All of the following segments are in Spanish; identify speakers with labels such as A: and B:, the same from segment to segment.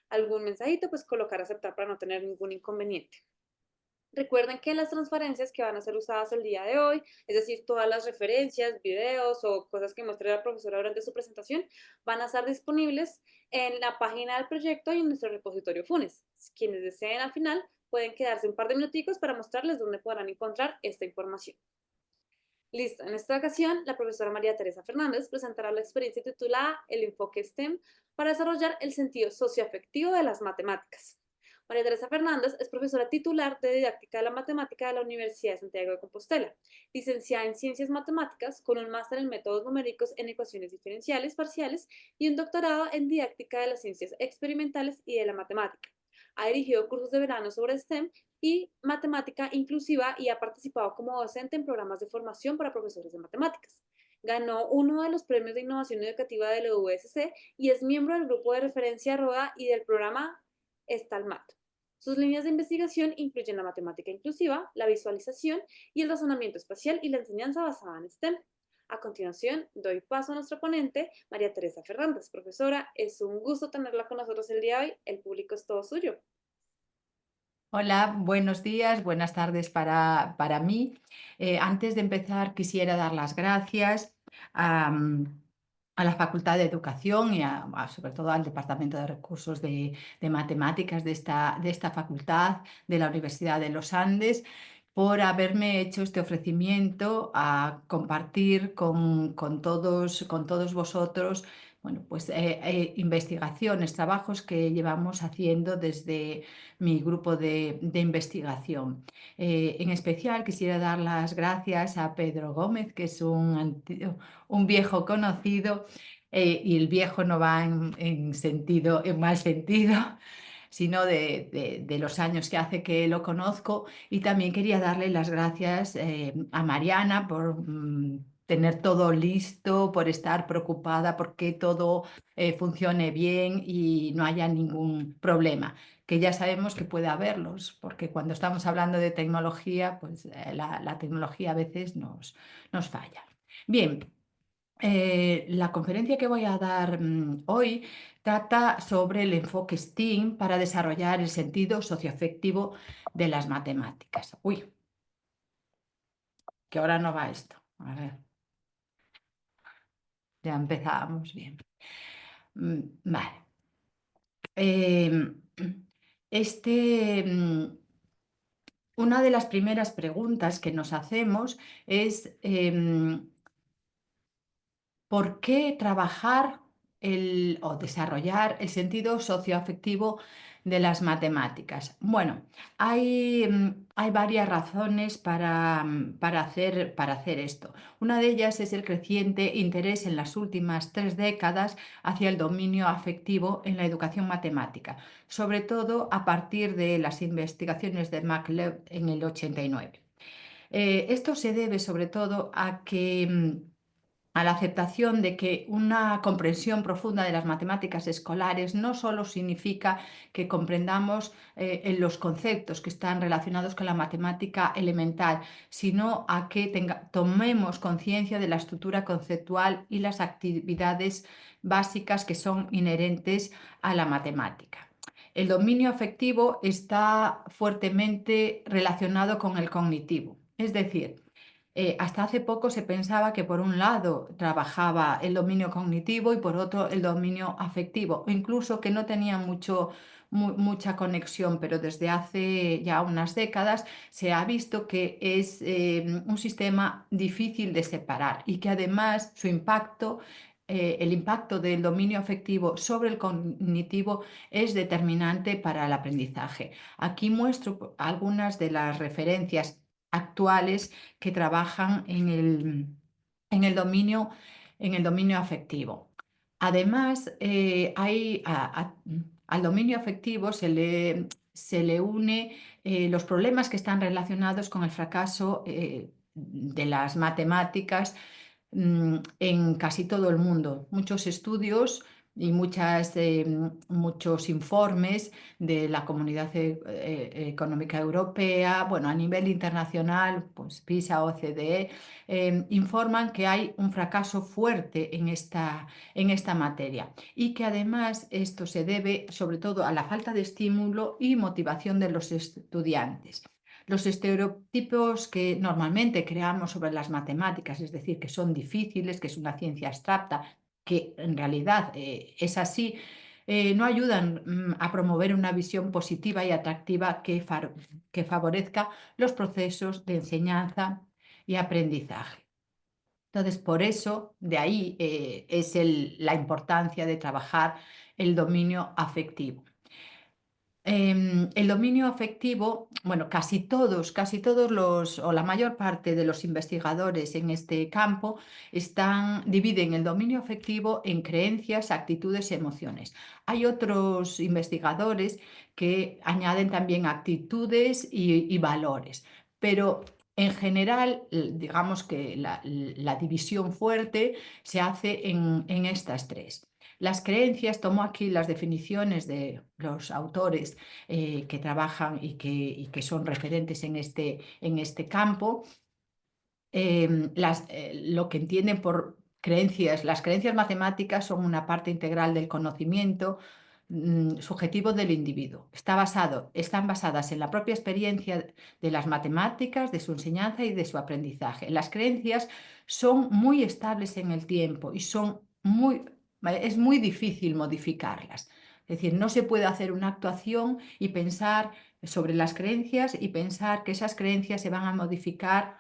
A: algún mensajito, pues colocar aceptar para no tener ningún inconveniente. Recuerden que las transparencias que van a ser usadas el día de hoy, es decir, todas las referencias, videos o cosas que muestre la profesora durante su presentación, van a estar disponibles en la página del proyecto y en nuestro repositorio Funes. Quienes deseen al final pueden quedarse un par de minuticos para mostrarles dónde podrán encontrar esta información. Listo, en esta ocasión la profesora María Teresa Fernández presentará la experiencia titulada El enfoque STEM para desarrollar el sentido socioafectivo de las matemáticas. María Teresa Fernández es profesora titular de Didáctica de la Matemática de la Universidad de Santiago de Compostela, licenciada en Ciencias Matemáticas con un máster en métodos numéricos en ecuaciones diferenciales parciales y un doctorado en Didáctica de las Ciencias Experimentales y de la Matemática. Ha dirigido cursos de verano sobre STEM y matemática inclusiva y ha participado como docente en programas de formación para profesores de matemáticas. Ganó uno de los premios de innovación educativa de la USC y es miembro del grupo de referencia RODA y del programa STALMAT. Sus líneas de investigación incluyen la matemática inclusiva, la visualización y el razonamiento espacial y la enseñanza basada en STEM. A continuación, doy paso a nuestra ponente, María Teresa Fernández. Profesora, es un gusto tenerla con nosotros el día de hoy. El público es todo suyo.
B: Hola, buenos días, buenas tardes para mí. Antes de empezar, quisiera dar las gracias a, a la Facultad de Educación y sobre todo al Departamento de Recursos de Matemáticas de esta facultad de la Universidad de los Andes por haberme hecho este ofrecimiento a compartir con todos vosotros. Bueno, pues investigaciones, trabajos que llevamos haciendo desde mi grupo de investigación. En especial quisiera dar las gracias a Pedro Gómez, que es un viejo conocido, y el viejo no va en mal sentido, sino de los años que hace que lo conozco. Y también quería darle las gracias a Mariana por tener todo listo, por estar preocupada porque todo funcione bien y no haya ningún problema, que ya sabemos que puede haberlos, porque cuando estamos hablando de tecnología, pues la tecnología a veces nos falla. Bien, la conferencia que voy a dar hoy trata sobre el enfoque STEAM para desarrollar el sentido socioafectivo de las matemáticas. Uy, que ahora no va esto. A ver, ya empezamos bien. Vale. Em, este, una de las primeras preguntas que nos hacemos es ¿por qué trabajar o desarrollar el sentido socioafectivo de las matemáticas? Bueno, hay varias razones para hacer esto. Una de ellas es el creciente interés en las últimas 3 décadas hacia el dominio afectivo en la educación matemática, sobre todo a partir de las investigaciones de MacLeod en el 89. Esto se debe sobre todo a la aceptación de que una comprensión profunda de las matemáticas escolares no solo significa que comprendamos en los conceptos que están relacionados con la matemática elemental, sino a que tomemos conciencia de la estructura conceptual y las actividades básicas que son inherentes a la matemática. El dominio afectivo está fuertemente relacionado con el cognitivo, es decir, hasta hace poco se pensaba que por un lado trabajaba el dominio cognitivo y por otro el dominio afectivo, o incluso que no tenían mucha conexión, pero desde hace ya unas décadas se ha visto que es un sistema difícil de separar y que además el impacto del dominio afectivo sobre el cognitivo es determinante para el aprendizaje. Aquí muestro algunas de las referencias actuales que trabajan en el dominio, en el dominio afectivo. Además, al dominio afectivo se le une los problemas que están relacionados con el fracaso de las matemáticas en casi todo el mundo. Muchos estudios y muchos informes de la Comunidad Económica Europea, bueno, a nivel internacional, pues PISA, OCDE, informan que hay un fracaso fuerte en esta materia y que además esto se debe sobre todo a la falta de estímulo y motivación de los estudiantes. Los estereotipos que normalmente creamos sobre las matemáticas, es decir, que son difíciles, que es una ciencia abstracta, que en realidad es así, no ayudan a promover una visión positiva y atractiva que favorezca los procesos de enseñanza y aprendizaje. Entonces, por eso, de ahí es la importancia de trabajar el dominio afectivo. El dominio afectivo, bueno, casi todos o la mayor parte de los investigadores en este campo dividen el dominio afectivo en creencias, actitudes y emociones. Hay otros investigadores que añaden también actitudes y valores, pero en general, digamos que la división fuerte se hace en estas tres. Las creencias, tomo aquí las definiciones de los autores que trabajan y que son referentes en este campo. Lo que entienden por creencias, las creencias matemáticas son una parte integral del conocimiento subjetivo del individuo. Están basadas en la propia experiencia de las matemáticas, de su enseñanza y de su aprendizaje. Las creencias son muy estables en el tiempo y es muy difícil modificarlas. Es decir, no se puede hacer una actuación y pensar sobre las creencias y pensar que esas creencias se van a modificar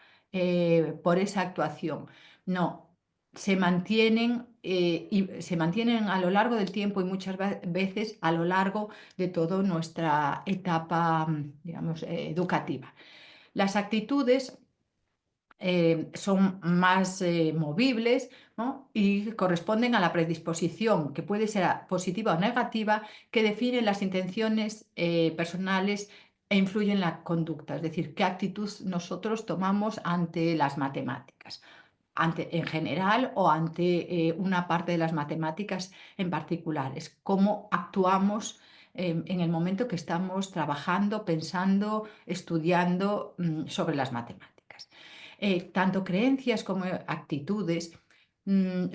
B: por esa actuación. No, se mantienen a lo largo del tiempo y muchas veces a lo largo de toda nuestra etapa, digamos, educativa. Las actitudes son más movibles, ¿no? Y corresponden a la predisposición, que puede ser positiva o negativa, que define las intenciones personales e influye en la conducta, es decir, qué actitud nosotros tomamos ante las matemáticas, en general o ante una parte de las matemáticas en particular. Es cómo actuamos en el momento que estamos trabajando, pensando, estudiando sobre las matemáticas. Tanto creencias como actitudes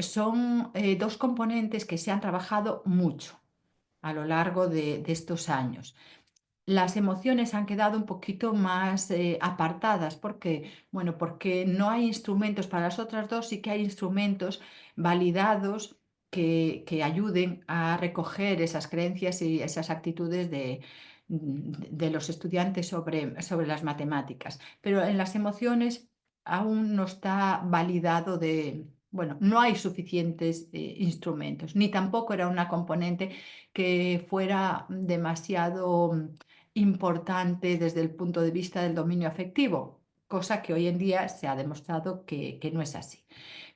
B: son dos componentes que se han trabajado mucho a lo largo de estos años. Las emociones han quedado un poquito más apartadas. ¿Por qué? Bueno, porque no hay instrumentos para las otras dos, sí que hay instrumentos validados que ayuden a recoger esas creencias y esas actitudes de los estudiantes sobre las matemáticas. Pero en las emociones aún no está validado bueno, no hay suficientes instrumentos, ni tampoco era una componente que fuera demasiado importante desde el punto de vista del dominio afectivo, cosa que hoy en día se ha demostrado que no es así.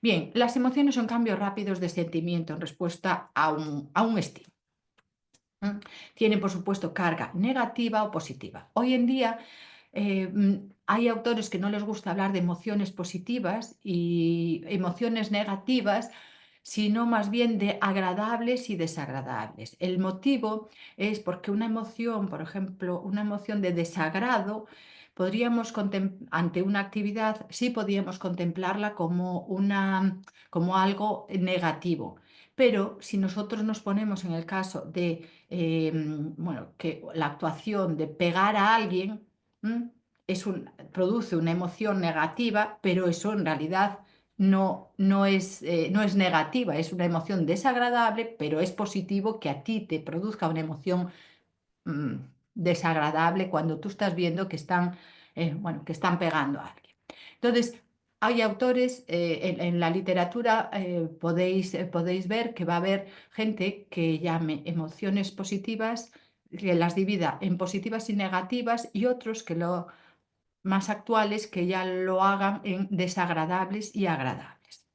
B: Bien, las emociones son cambios rápidos de sentimiento en respuesta a un estímulo. Tienen, por supuesto, carga negativa o positiva. Hoy en día hay autores que no les gusta hablar de emociones positivas y emociones negativas, sino más bien de agradables y desagradables. El motivo es porque una emoción, por ejemplo, una emoción de desagrado, ante una actividad, sí podríamos contemplarla como algo negativo. Pero si nosotros nos ponemos en el caso de bueno, que la actuación de pegar a alguien produce una emoción negativa, pero eso en realidad no es negativa, es una emoción desagradable, pero es positivo que a ti te produzca una emoción mm, desagradable cuando tú estás viendo bueno, que están pegando a alguien. Entonces, hay autores, en la literatura podéis ver que va a haber gente que llame emociones positivas, que las divida en positivas y negativas, y otros más actuales que ya lo hagan en desagradables y agradables,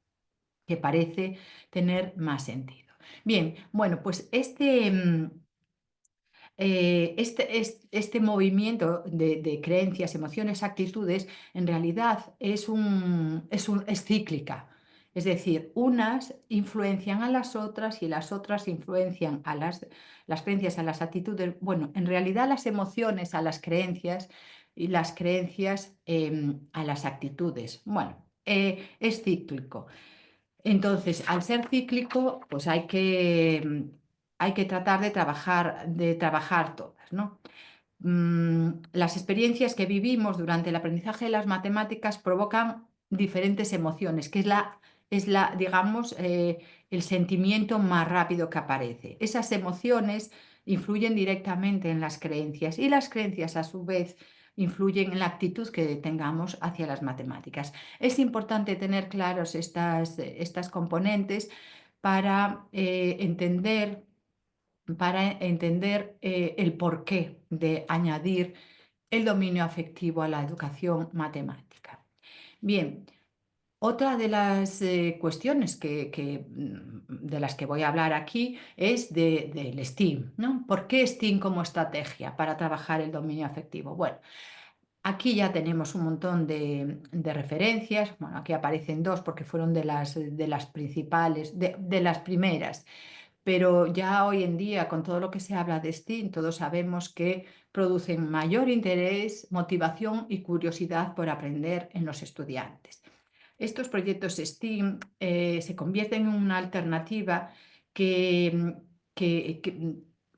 B: que parece tener más sentido. Bien, bueno, pues este movimiento de creencias, emociones, actitudes, en realidad es cíclica. Es decir, unas influencian a las otras y las otras influencian a las creencias, a las actitudes. Bueno, en realidad las emociones a las creencias y las creencias a las actitudes. Bueno, es cíclico. Entonces, al ser cíclico, pues hay que tratar de trabajar todas, ¿no? Las experiencias que vivimos durante el aprendizaje de las matemáticas provocan diferentes emociones, que digamos, el sentimiento más rápido que aparece. Esas emociones influyen directamente en las creencias y las creencias, a su vez, influyen en la actitud que tengamos hacia las matemáticas. Es importante tener claros estas componentes para entender el porqué de añadir el dominio afectivo a la educación matemática. Bien, otra de las cuestiones de las que voy a hablar aquí es del STEAM, ¿no? ¿Por qué STEAM como estrategia para trabajar el dominio afectivo? Bueno, aquí ya tenemos un montón de referencias. Bueno, aquí aparecen dos porque fueron de las principales, de las primeras. Pero ya hoy en día, con todo lo que se habla de STEAM, todos sabemos que producen mayor interés, motivación y curiosidad por aprender en los estudiantes. Estos proyectos STEAM se convierten en una alternativa que,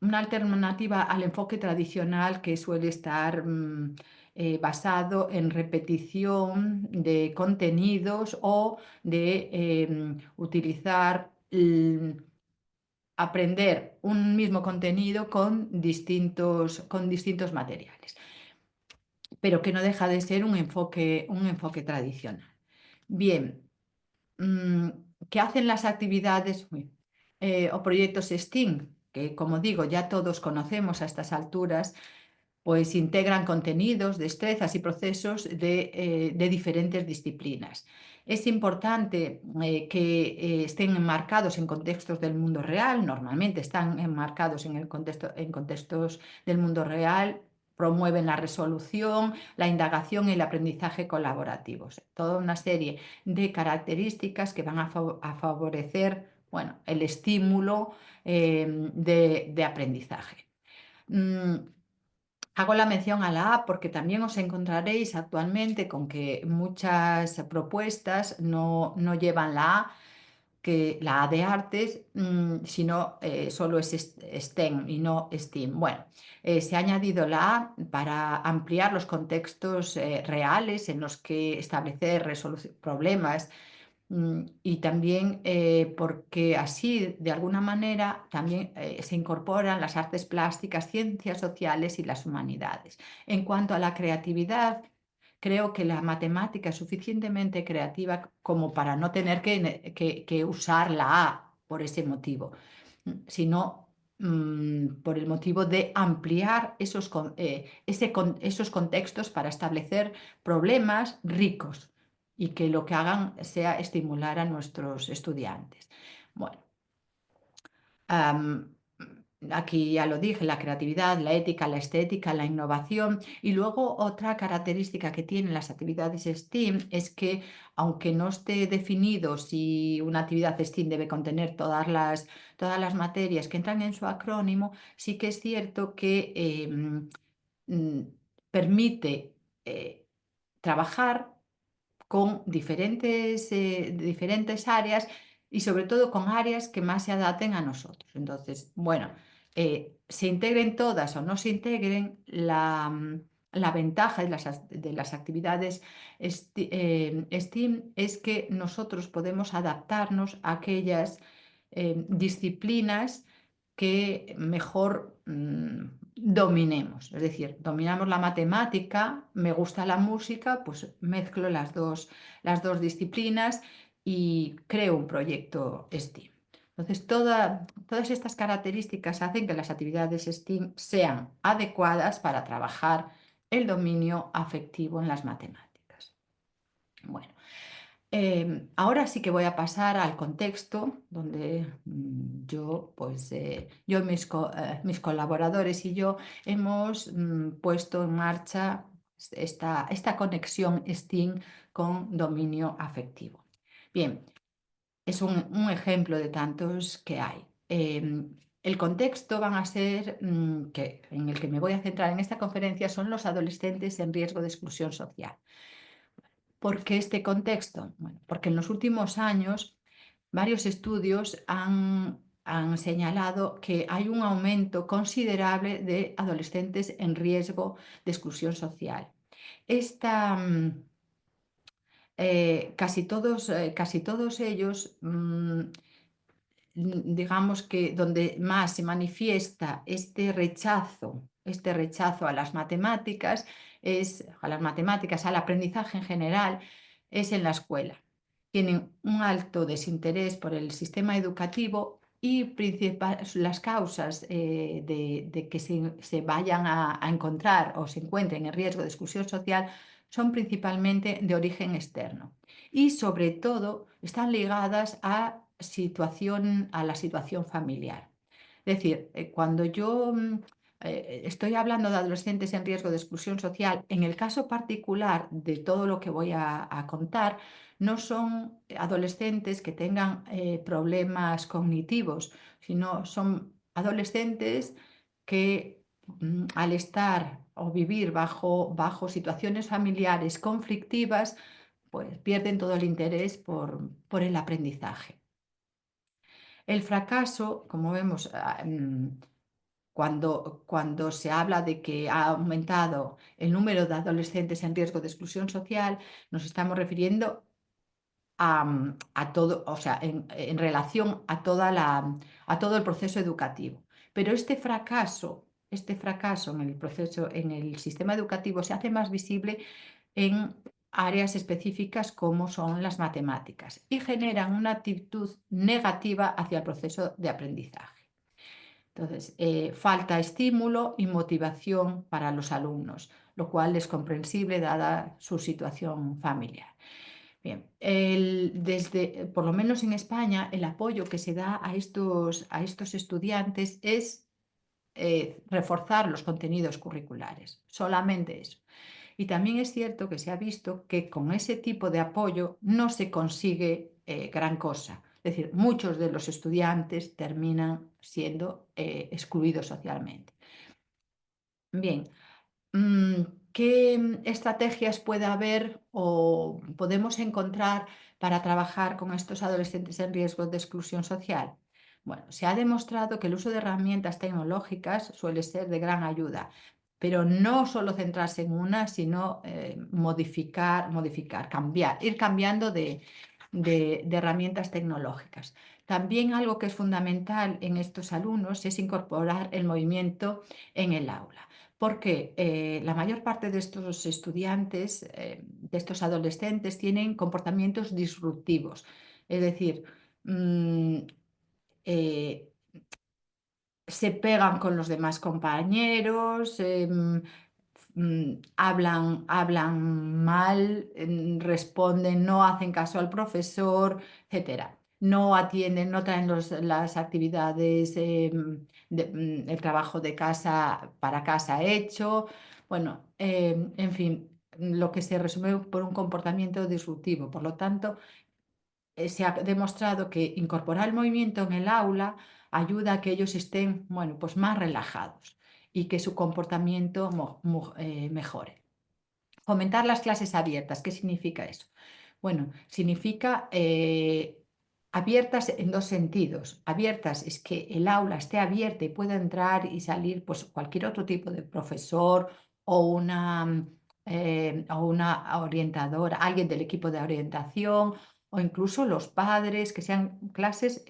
B: una alternativa al enfoque tradicional que suele estar basado en repetición de contenidos o de utilizar aprender un mismo contenido con distintos materiales, pero que no deja de ser un enfoque tradicional. Bien, mm, ¿qué hacen las actividades o proyectos STEAM? Que, como digo, ya todos conocemos a estas alturas, pues integran contenidos, destrezas y procesos de diferentes disciplinas. Es importante que estén enmarcados en contextos del mundo real, normalmente están enmarcados en contextos del mundo real, promueven la resolución, la indagación y el aprendizaje colaborativos. Toda una serie de características que van a favorecer, bueno, el estímulo de aprendizaje. Mm, Hago la mención a la A porque también os encontraréis actualmente con que muchas propuestas no llevan la A, que la A de artes, sino solo es STEM y no STEAM. Bueno, se ha añadido la A para ampliar los contextos reales en los que establecer problemas. Y también porque así, de alguna manera, también se incorporan las artes plásticas, ciencias sociales y las humanidades. En cuanto a la creatividad, creo que la matemática es suficientemente creativa como para no tener que usar la A por ese motivo, sino por el motivo de ampliar esos contextos para establecer problemas ricos y que lo que hagan sea estimular a nuestros estudiantes. Bueno, am, aquí ya lo dije, la creatividad, la ética, la estética, la innovación. Y luego otra característica que tienen las actividades STEAM es que, aunque no esté definido si una actividad STEAM debe contener todas las materias que entran en su acrónimo, sí que es cierto que mm, permite trabajar con diferentes áreas y sobre todo con áreas que más se adapten a nosotros. Entonces, bueno, se integren todas o no se integren, la ventaja de las actividades STEAM es que nosotros podemos adaptarnos a aquellas disciplinas que mejor dominemos. Es decir, dominamos la matemática, me gusta la música, pues mezclo las dos disciplinas y creo un proyecto STEAM. Entonces, todas estas características hacen que las actividades STEAM sean adecuadas para trabajar el dominio afectivo en las matemáticas. Bueno, ahora sí que voy a pasar al contexto donde yo y mis colaboradores y yo hemos puesto en marcha esta conexión STEAM con dominio afectivo. Bien, es un ejemplo de tantos que hay. El contexto van a ser, en el que me voy a centrar en esta conferencia, son los adolescentes en riesgo de exclusión social. ¿Por qué este contexto? Bueno, porque en los últimos años varios estudios han señalado que hay un aumento considerable de adolescentes en riesgo de exclusión social. Esta, casi todos ellos, digamos que donde más se manifiesta este rechazo a las matemáticas, al aprendizaje en general, es en la escuela. Tienen un alto desinterés por el sistema educativo y las causas de que se vayan a encontrar o se encuentren en riesgo de exclusión social son principalmente de origen externo y sobre todo están ligadas a la situación familiar. Es decir, cuando yo estoy hablando de adolescentes en riesgo de exclusión social, en el caso particular de todo lo que voy a contar, no son adolescentes que tengan problemas cognitivos, sino son adolescentes que al estar o vivir bajo situaciones familiares conflictivas, pues pierden todo el interés por el aprendizaje. El fracaso, como vemos, cuando se habla de que ha aumentado el número de adolescentes en riesgo de exclusión social, nos estamos refiriendo a todo, o sea, en relación a todo el proceso educativo. Pero este fracaso en el proceso, en el sistema educativo se hace más visible en áreas específicas como son las matemáticas y generan una actitud negativa hacia el proceso de aprendizaje. Entonces, falta estímulo y motivación para los alumnos, lo cual es comprensible dada su situación familiar. Bien, por lo menos en España, el apoyo que se da a estos estudiantes es reforzar los contenidos curriculares, solamente eso. Y también es cierto que se ha visto que con ese tipo de apoyo no se consigue gran cosa. Es decir, muchos de los estudiantes terminan siendo excluidos socialmente. Bien, mm, ¿qué estrategias puede haber o podemos encontrar para trabajar con estos adolescentes en riesgo de exclusión social? Bueno, se ha demostrado que el uso de herramientas tecnológicas suele ser de gran ayuda, pero no solo centrarse en una, sino cambiar, ir cambiando de herramientas tecnológicas. También algo que es fundamental en estos alumnos es incorporar el movimiento en el aula, porque la mayor parte de estos estudiantes, de estos adolescentes, tienen comportamientos disruptivos. Es decir, mm, eh, se pegan con los demás compañeros, hablan mal, responden, no hacen caso al profesor, etcétera. No atienden, no traen las actividades, el trabajo de casa para casa hecho. Bueno, en fin, lo que se resume por un comportamiento disruptivo. Por lo tanto, se ha demostrado que incorporar el movimiento en el aula ayuda a que ellos estén, bueno, pues más relajados y que su comportamiento mejore. Fomentar las clases abiertas. ¿Qué significa eso? Bueno, significa abiertas en dos sentidos. Abiertas es que el aula esté abierta y pueda entrar y salir pues, cualquier otro tipo de profesor o una orientadora, alguien del equipo de orientación o incluso los padres, que sean clases,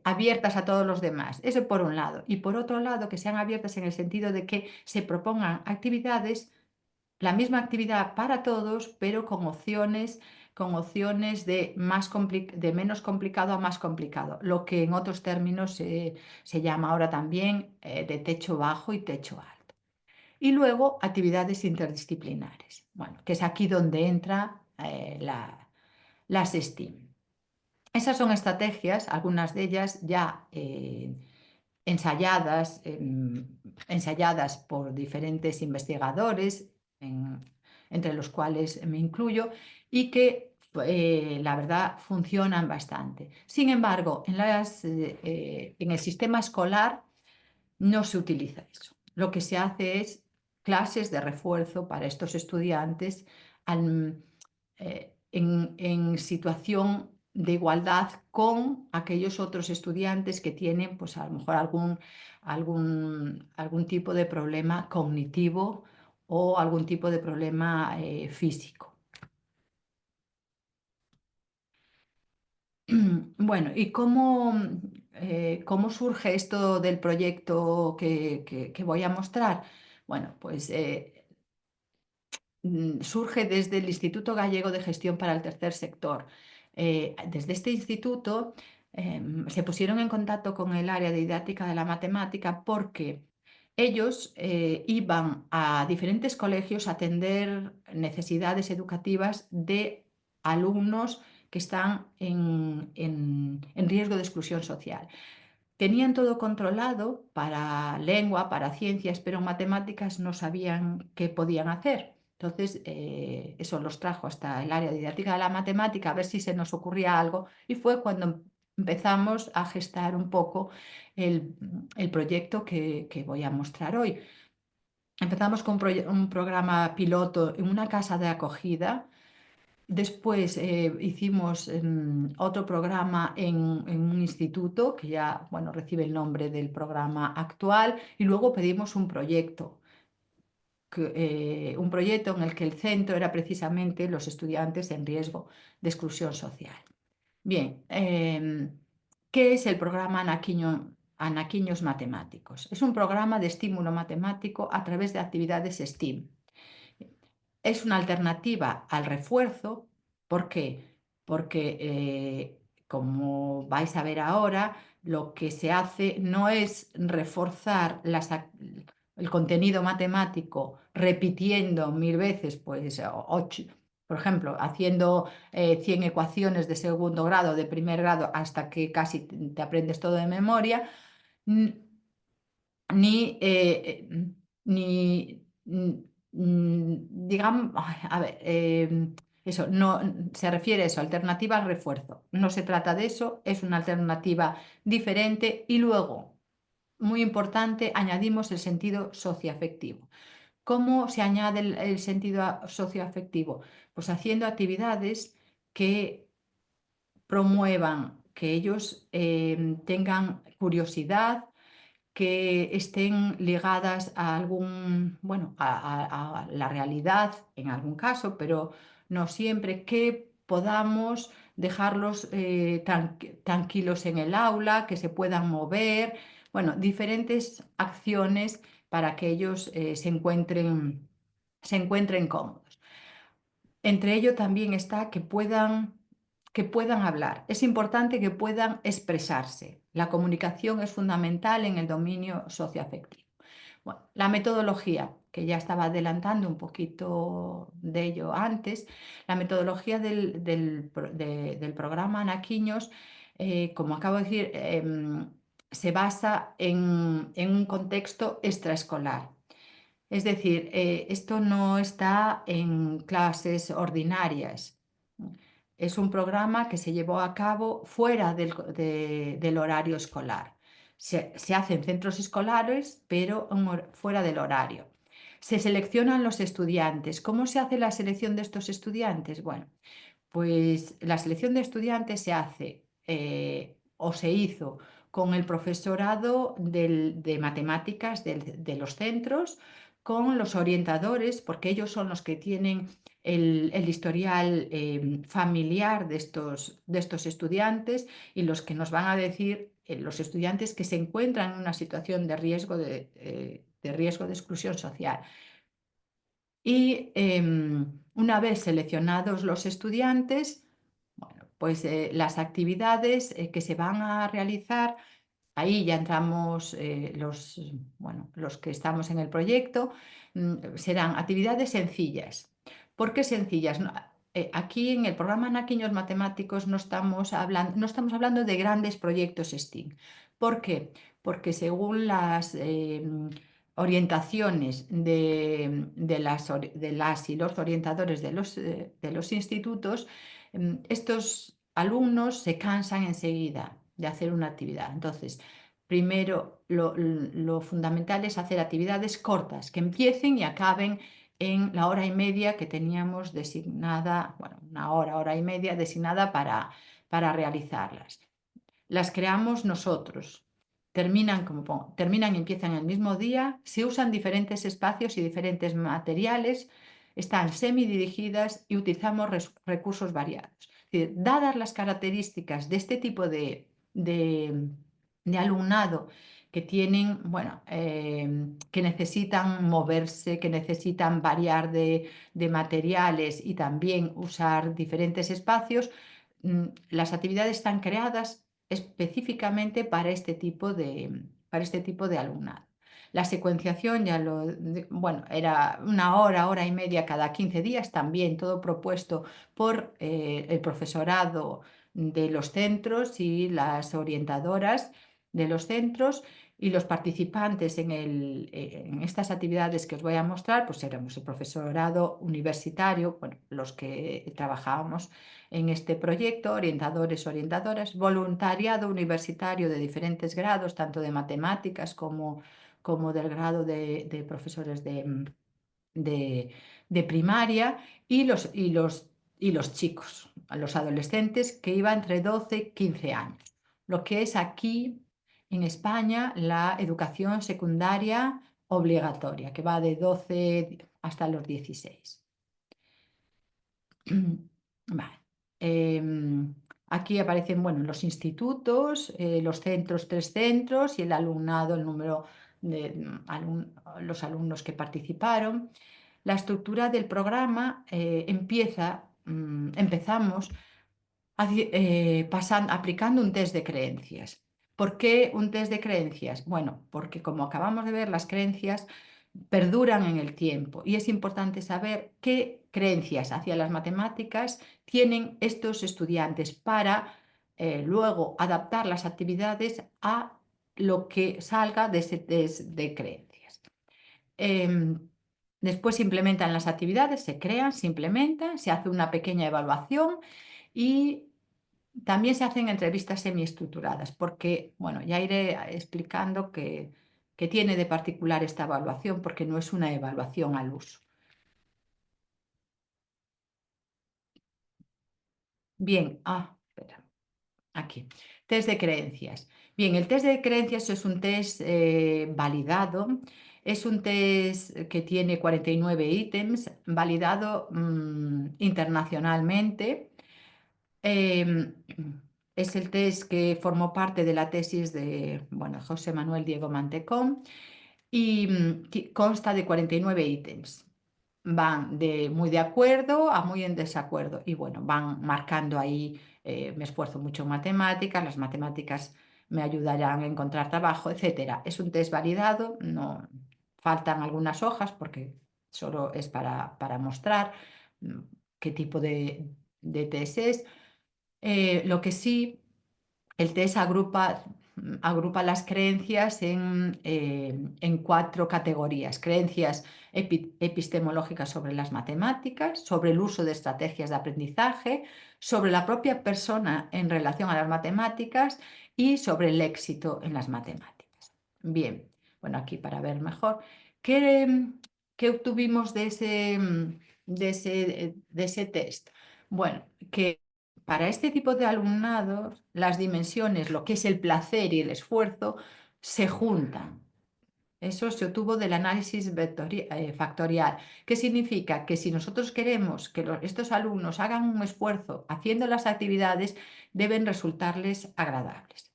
B: abiertas a todos los demás. Eso por un lado. Y por otro lado, que sean abiertas en el sentido de que se propongan actividades, la misma actividad para todos, pero con opciones de menos complicado a más complicado, lo que en otros términos se llama ahora también de techo bajo y techo alto. Y luego actividades interdisciplinares, bueno, que es aquí donde entra las STEAM. Esas son estrategias, algunas de ellas ya ensayadas, ensayadas por diferentes investigadores, entre los cuales me incluyo, y que la verdad, funcionan bastante. Sin embargo, en el sistema escolar no se utiliza eso. Lo que se hace es clases de refuerzo para estos estudiantes en situación de igualdad con aquellos otros estudiantes que tienen, pues a lo mejor algún tipo de problema cognitivo o algún tipo de problema físico. Bueno, ¿y cómo surge esto del proyecto que voy a mostrar? Bueno, pues surge desde el Instituto Gallego de Gestión para el Tercer Sector. Desde este instituto se pusieron en contacto con el área de didáctica de la matemática porque ellos iban a diferentes colegios a atender necesidades educativas de alumnos que están en riesgo de exclusión social. Tenían todo controlado para lengua, para ciencias, pero en matemáticas no sabían qué podían hacer. Entonces, eso los trajo hasta el área didáctica de la matemática a ver si se nos ocurría algo y fue cuando empezamos a gestar un poco el, el proyecto que voy a mostrar hoy. Empezamos con un programa piloto en una casa de acogida. Después hicimos otro programa en un instituto que ya, bueno, recibe el nombre del programa actual y luego pedimos un proyecto en el que el centro era precisamente los estudiantes en riesgo de exclusión social. Bien, ¿qué es el programa Anaquiños Matemáticos? Es un programa de estímulo matemático a través de actividades STEAM. Es una alternativa al refuerzo. ¿Por qué? Porque, como vais a ver ahora, lo que se hace no es reforzar el contenido matemático repitiendo 1000 veces, pues, por ejemplo, haciendo 100 ecuaciones de segundo grado, de primer grado, hasta que casi te aprendes todo de memoria, ni, ni digamos, ay, a ver, eso, no, se refiere a eso, alternativa al refuerzo. No se trata de eso, es una alternativa diferente y luego, muy importante, añadimos el sentido socioafectivo. ¿Cómo se añade el sentido socioafectivo? Pues haciendo actividades que promuevan que ellos tengan curiosidad, que estén ligadas a bueno, a la realidad en algún caso, pero no siempre, que podamos dejarlos tranquilos en el aula, que se puedan mover, bueno, diferentes acciones para que ellos se encuentren cómodos. Entre ello también está que puedan hablar. Es importante que puedan expresarse. La comunicación es fundamental en el dominio socioafectivo. Bueno, la metodología, que ya estaba adelantando un poquito de ello antes, la metodología del programa Anaquiños, como acabo de decir, se basa en un contexto extraescolar. Es decir, esto no está en clases ordinarias. Es un programa que se llevó a cabo fuera del horario escolar. Se hace en centros escolares, pero fuera del horario. Se seleccionan los estudiantes. ¿Cómo se hace la selección de estos estudiantes? Bueno, pues la selección de estudiantes se hace o se hizo con el profesorado de matemáticas de los centros, con los orientadores, porque ellos son los que tienen el historial familiar de estos estudiantes y los que nos van a decir los estudiantes que se encuentran en una situación de riesgo de exclusión social. Y una vez seleccionados los estudiantes, bueno, pues las actividades que se van a realizar, ahí ya entramos los que estamos en el proyecto, serán actividades sencillas. ¿Por qué sencillas? Aquí en el programa Anaquiños Matemáticos no estamos hablando de grandes proyectos STEAM. ¿Por qué? Porque según orientaciones de las y los orientadores de los institutos, estos alumnos se cansan enseguida de hacer una actividad. Entonces, primero, lo fundamental es hacer actividades cortas, que empiecen y acaben en la hora y media que teníamos designada, bueno, una hora, hora y media designada para realizarlas. Las creamos nosotros. Terminan, terminan y empiezan el mismo día, se usan diferentes espacios y diferentes materiales, están semidirigidas y utilizamos recursos variados. Es decir, dadas las características de este tipo de alumnado que tienen, bueno, que necesitan moverse, que necesitan variar de materiales y también usar diferentes espacios, las actividades están creadas específicamente para este tipo de alumnado. La secuenciación bueno, era una hora, hora y media cada 15 días, también todo propuesto por el profesorado de los centros y las orientadoras de los centros, y los participantes en estas actividades que os voy a mostrar, pues éramos el profesorado universitario, bueno, los que trabajábamos en este proyecto, orientadores, orientadoras, voluntariado universitario de diferentes grados, tanto de matemáticas como del grado de profesores de, de primaria, y los chicos, los adolescentes, que iban entre 12 y 15 años. Lo que es aquí en España la educación secundaria obligatoria, que va de 12 hasta los 16. Vale. Aquí aparecen, bueno, los institutos, los centros, 3 centros, y el alumnado, el número de los alumnos que participaron. La estructura del programa empezamos aplicando un test de creencias. ¿Por qué un test de creencias? Bueno, porque como acabamos de ver, las creencias perduran en el tiempo y es importante saber qué creencias hacia las matemáticas tienen estos estudiantes para luego adaptar las actividades a lo que salga de ese test de creencias. Después se implementan las actividades, se crean, se implementan, se hace una pequeña evaluación y también se hacen entrevistas semiestructuradas, porque, bueno, ya iré explicando qué tiene de particular esta evaluación, porque no es una evaluación al uso. Bien, espera, aquí. Test de creencias. Bien, el test de creencias es un test validado, es un test que tiene 49 ítems, validado internacionalmente. Em, es el test que formó parte de la tesis de, bueno, José Manuel Diego Mantecón, y consta de 49 ítems. Van de muy de acuerdo a muy en desacuerdo, y bueno, van marcando ahí, me esfuerzo mucho en matemáticas, las matemáticas me ayudarán a encontrar trabajo, etcétera. Es un test validado, no faltan algunas hojas porque solo es para mostrar mm, qué tipo de test es. Lo que sí, el test agrupa las creencias en 4 categorías: creencias epistemológicas sobre las matemáticas, sobre el uso de estrategias de aprendizaje, sobre la propia persona en relación a las matemáticas y sobre el éxito en las matemáticas. Bien, bueno, aquí para ver mejor, ¿qué, qué obtuvimos de ese test? Bueno, que para este tipo de alumnado, las dimensiones, lo que es el placer y el esfuerzo, se juntan. Eso se obtuvo del análisis factorial, que significa que si nosotros queremos que estos alumnos hagan un esfuerzo haciendo las actividades, deben resultarles agradables.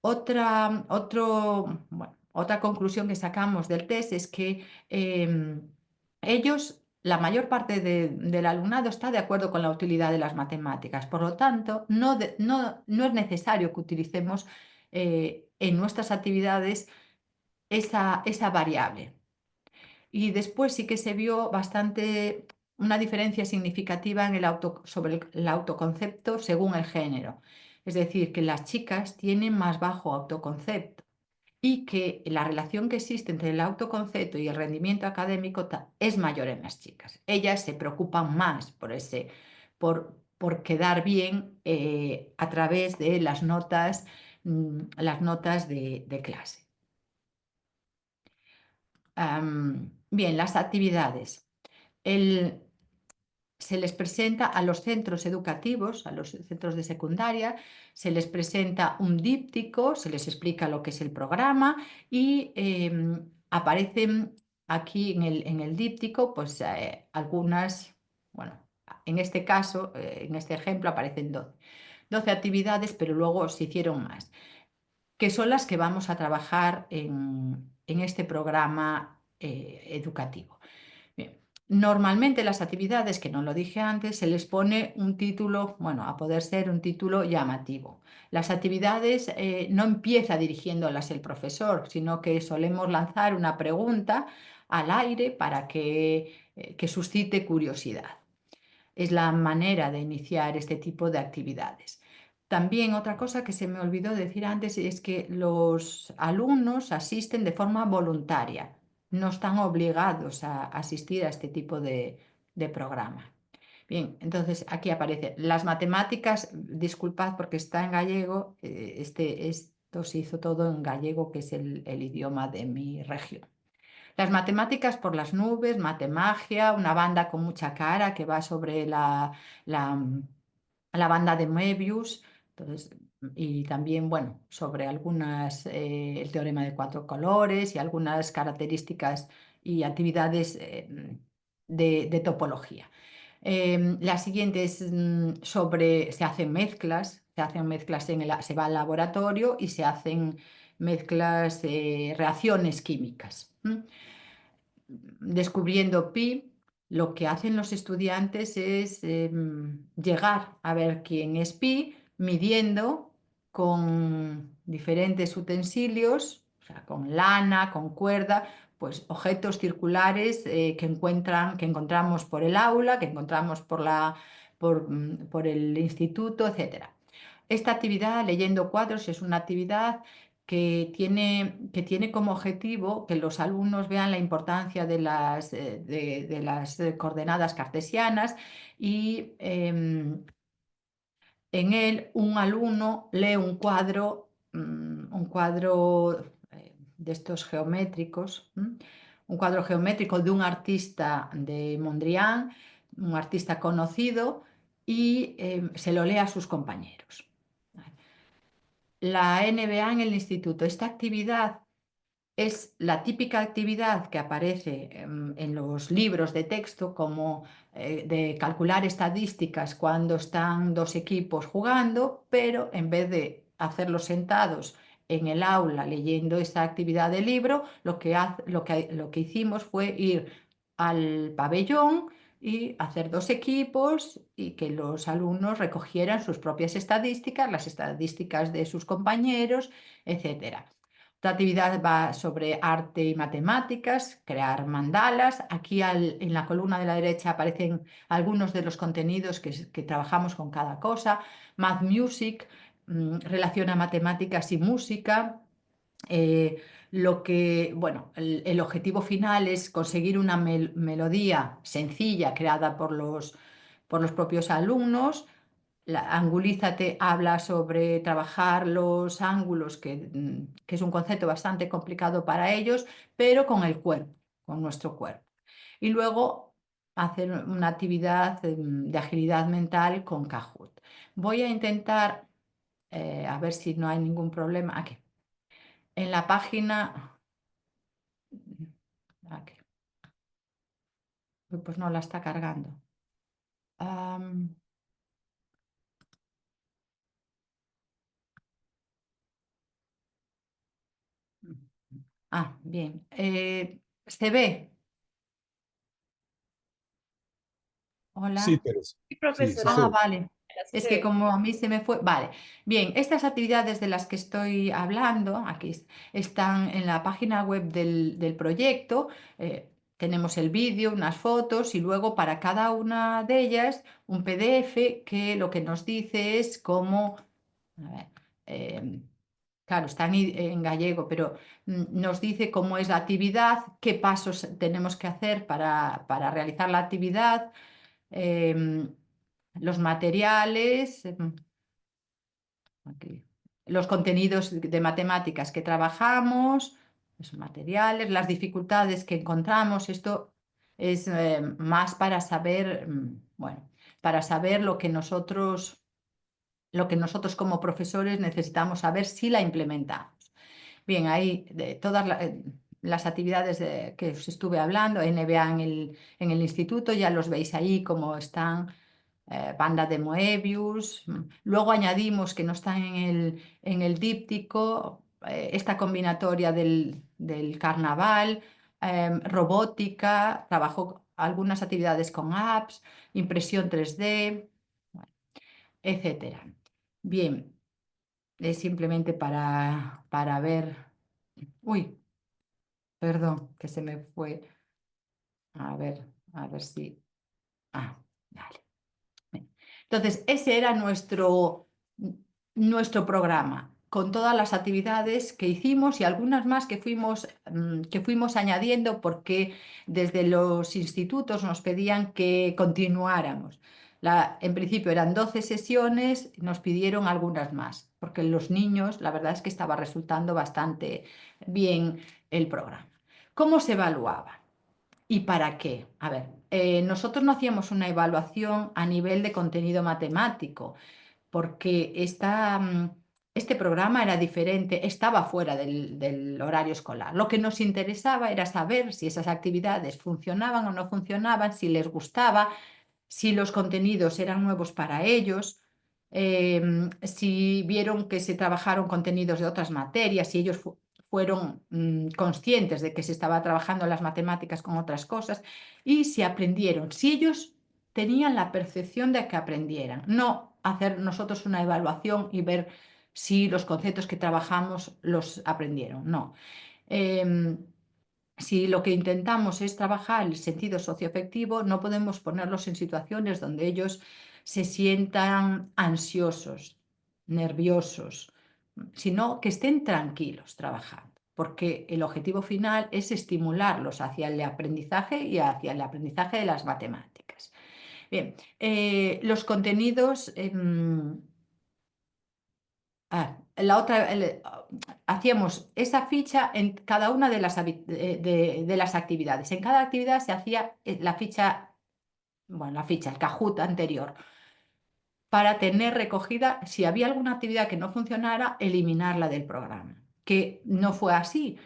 B: Otra conclusión que sacamos del test es que la mayor parte del alumnado está de acuerdo con la utilidad de las matemáticas. Por lo tanto, no es necesario que utilicemos en nuestras actividades esa variable. Y después sí que se vio una diferencia significativa sobre el autoconcepto según el género. Es decir, que las chicas tienen más bajo autoconcepto y que la relación que existe entre el autoconcepto y el rendimiento académico es mayor en las chicas. Ellas se preocupan más por quedar bien a través de las notas de clase. Bien, las actividades. El, se les presenta a los centros educativos, a los centros de secundaria, se les presenta un díptico, se les explica lo que es el programa y aparecen aquí en el díptico pues algunas, bueno, en este caso, en este ejemplo aparecen 12 actividades, pero luego se hicieron más, que son las que vamos a trabajar en este programa educativo. Bien. Normalmente las actividades, que no lo dije antes, se les pone un título, bueno, a poder ser un título llamativo. Las actividades no empieza dirigiéndolas el profesor, sino que solemos lanzar una pregunta al aire para que suscite curiosidad. Es la manera de iniciar este tipo de actividades. También otra cosa que se me olvidó decir antes es que los alumnos asisten de forma voluntaria, no están obligados a asistir a este tipo de programa. Bien, entonces aquí aparece las matemáticas, disculpad porque está en gallego, esto se hizo todo en gallego, que es el idioma de mi región. Las matemáticas por las nubes, matemagia, una banda con mucha cara que va sobre la, la banda de Möbius. Entonces, y también, bueno, sobre el teorema de cuatro colores y algunas características y actividades de topología. La siguiente es se hacen mezclas se va al laboratorio y se hacen mezclas, reacciones químicas. Descubriendo pi, lo que hacen los estudiantes es llegar a ver quién es pi, midiendo con diferentes utensilios, o sea, con lana, con cuerda, pues objetos circulares que encontramos por el aula, que encontramos por el instituto, etcétera. Esta actividad, leyendo cuadros, es una actividad que tiene como objetivo que los alumnos vean la importancia de las coordenadas cartesianas y en él un alumno lee un cuadro de estos geométricos, un cuadro geométrico de un artista de Mondrian, un artista conocido, y se lo lee a sus compañeros. La NBA en el instituto. Esta actividad es la típica actividad que aparece en los libros de texto, como de calcular estadísticas cuando están dos equipos jugando, pero en vez de hacerlos sentados en el aula leyendo esta actividad de libro, lo que hicimos fue ir al pabellón y hacer dos equipos y que los alumnos recogieran sus propias estadísticas, las estadísticas de sus compañeros, etcétera. Esta actividad va sobre arte y matemáticas, crear mandalas. Aquí en la columna de la derecha aparecen algunos de los contenidos que trabajamos con cada cosa. Math Music relaciona matemáticas y música. Bueno, el objetivo final es conseguir una melodía sencilla creada por los propios alumnos. Angulízate habla sobre trabajar los ángulos, que es un concepto bastante complicado para ellos, pero con el cuerpo, con nuestro cuerpo. Y luego hacer una actividad de agilidad mental con Kahoot. Voy a intentar, a ver si no hay ningún problema. Aquí. En la página... Aquí. Pues no la está cargando. Am, bien. ¿Se ve?
C: Sí,
B: Hola.
C: Teresa.
A: Sí,
C: Sí, sí
A: profesora,
C: se ve.
B: Vale.
A: sí
B: Es
A: se
B: que
A: ve.
B: como a mí se me fue. Vale. Bien, estas actividades de las que estoy hablando, están en la página web del proyecto. Tenemos el vídeo, unas fotos y luego para cada una de ellas un PDF que lo que nos dice es cómo. A ver, claro, están en gallego, pero nos dice cómo es la actividad, qué pasos tenemos que hacer para realizar la actividad, em, los materiales, aquí, los contenidos de matemáticas que trabajamos, los materiales, las dificultades que encontramos. Esto es más para saber, bueno, para saber lo que nosotros como profesores necesitamos saber si la implementamos. Bien, ahí de todas las actividades que os estuve hablando, NBA en el instituto, ya los veis ahí como están, banda de Moebius. Luego añadimos que no están en el díptico, esta combinatoria del carnaval, robótica, trabajo algunas actividades con apps, impresión 3D, bueno, etcétera. Bien, es simplemente para ver. Uy, perdón, que se me fue. A ver si. Ah, vale. Entonces, ese era nuestro programa, con todas las actividades que hicimos y algunas más que fuimos añadiendo porque desde los institutos nos pedían que continuáramos. En principio eran 12 sesiones, nos pidieron algunas más, porque los niños, la verdad es que estaba resultando bastante bien el programa. ¿Cómo se evaluaba? ¿Y para qué? A ver, nosotros no hacíamos una evaluación a nivel de contenido matemático, porque este programa era diferente, estaba fuera del horario escolar. Lo que nos interesaba era saber si esas actividades funcionaban o no funcionaban, si les gustaba, si los contenidos eran nuevos para ellos, si vieron que se trabajaron contenidos de otras materias, si ellos fueron conscientes de que se estaba trabajando las matemáticas con otras cosas y si aprendieron, si ellos tenían la percepción de que aprendieran, no hacer nosotros una evaluación y ver si los conceptos que trabajamos los aprendieron, no. Si lo que intentamos es trabajar el sentido socioafectivo, no podemos ponerlos en situaciones donde ellos se sientan ansiosos, nerviosos, sino que estén tranquilos trabajando, porque el objetivo final es estimularlos hacia el aprendizaje y hacia el aprendizaje de las matemáticas. Bien, los contenidos. La otra, hacíamos esa ficha en cada una de las actividades. En cada actividad se hacía la ficha, bueno, el Kahoot anterior, para tener recogida, si había alguna actividad que no funcionara, eliminarla del programa. Que no fue así,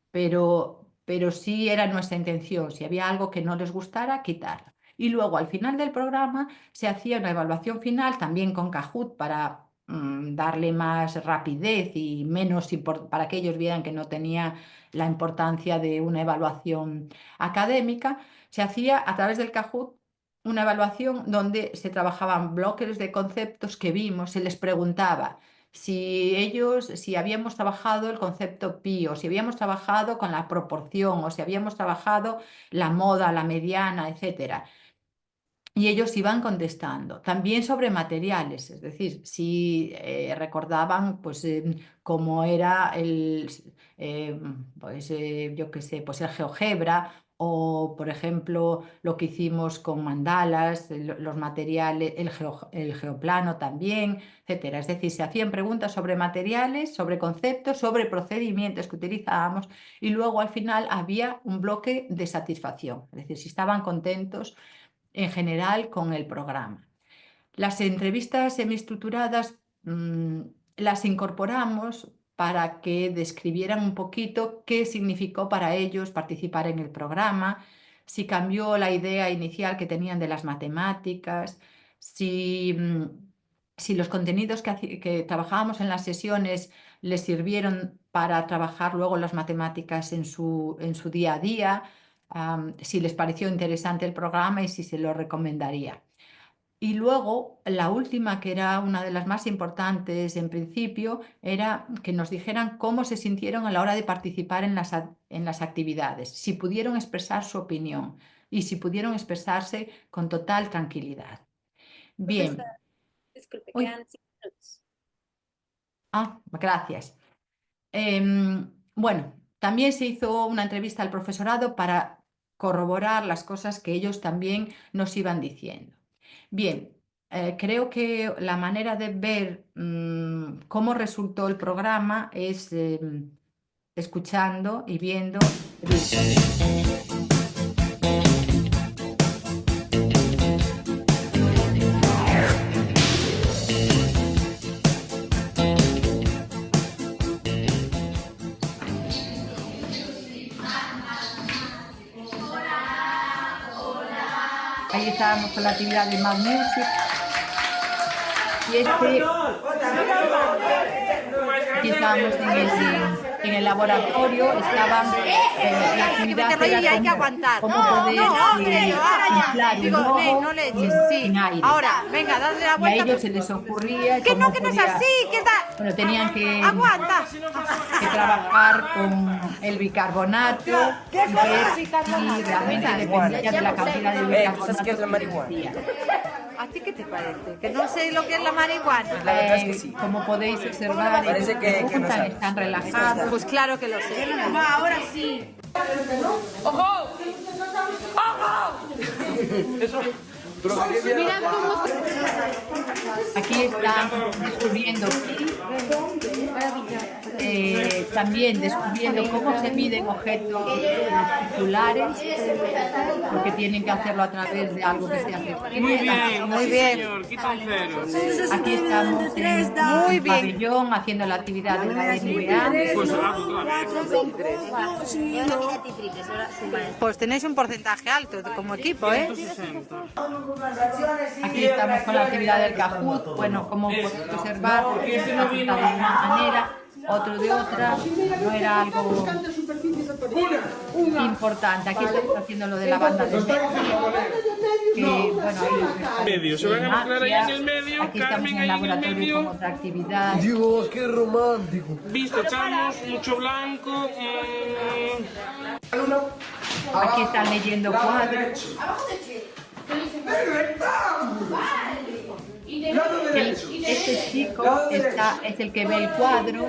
B: pero sí era nuestra intención. Si había algo que no les gustara, quitarla. Y luego al final del programa se hacía una evaluación final también con Kahoot para darle más rapidez y menos para que ellos vieran que no tenía la importancia de una evaluación académica. Se hacía a través del Kahoot una evaluación donde se trabajaban bloques de conceptos que vimos, se les preguntaba si habíamos trabajado el concepto pi, o si habíamos trabajado con la proporción, o si habíamos trabajado la moda, la mediana, etcétera. Y ellos iban contestando. También sobre materiales, es decir, si recordaban pues, cómo era yo qué sé, pues el GeoGebra o, por ejemplo, lo que hicimos con mandalas, los materiales, el geoplano también, etcétera. Es decir, se hacían preguntas sobre materiales, sobre conceptos, sobre procedimientos que utilizábamos y luego al final había un bloque de satisfacción, es decir, si estaban contentos en general con el programa. Las entrevistas semiestructuradas las incorporamos para que describieran un poquito qué significó para ellos participar en el programa, si cambió la idea inicial que tenían de las matemáticas, si los contenidos que trabajábamos en las sesiones les sirvieron para trabajar luego las matemáticas en su día a día, si les pareció interesante el programa y si se lo recomendaría. Y luego, la última, que era una de las más importantes en principio, era que nos dijeran cómo se sintieron a la hora de participar en las actividades, si pudieron expresar su opinión y si pudieron expresarse con total tranquilidad.
A: Profesora,
B: Bien.
A: disculpe,
B: Uy,
A: quedan 5 minutos.
B: gracias. Bueno, también se hizo una entrevista al profesorado para corroborar las cosas que ellos también nos iban diciendo. Bien, creo que la manera de ver cómo resultó el programa es escuchando y viendo el vídeo. Ahí estábamos con la actividad de Mad Music. Y aquí estábamos en el laboratorio, estaban la actividad era cómo poder inflar un globo en aire.
D: Ahora, venga, dadle la
B: Y a
D: vuelta.
B: ellos se les ocurría
D: Que no es
B: podía-
D: así, que está...
B: bueno, tenían
D: ¡Aguanta!
B: que trabajar con el bicarbonato y ver si realmente dependía de la cantidad de bicarbonato
E: ¿qué es la marihuana?
B: que metía.
D: ¿A ti qué te parece? Que no sé lo que es la marihuana.
E: La verdad es que sí.
B: Como podéis observar,
E: Parece
B: ellos
E: que no
B: preguntan,
E: sabes.
B: están relajados.
D: Pues claro que lo sé.
F: Ahora sí.
B: Aquí están descubriendo también descubriendo cómo se miden objetos circulares, porque tienen que hacerlo a través de algo que se hace.
G: Muy bien,
D: Muy bien.
G: señor, quita un cero.
B: Aquí estamos en
D: Muy
B: el
D: bien.
B: pabellón haciendo la actividad de la NBA.
G: Pues otra vez.
D: Pues tenéis un porcentaje alto como equipo, ¿eh?
B: Aquí estamos con la actividad del Kahoot. Bueno, como podéis observar, uno apuntaba de una manera, otro de otra. No era algo importante. Aquí estamos haciendo lo de la banda de medio. Que, bueno,
G: Medio, se van a mezclar ahí en el medio,
B: Aquí estamos
G: Carmen
B: en el
G: ahí en el
B: laboratorio
G: medio.
B: con otra actividad.
C: Dios, qué romántico.
G: Visto, echamos mucho blanco.
B: Aquí están leyendo cuadros. Este chico es el que ve el cuadro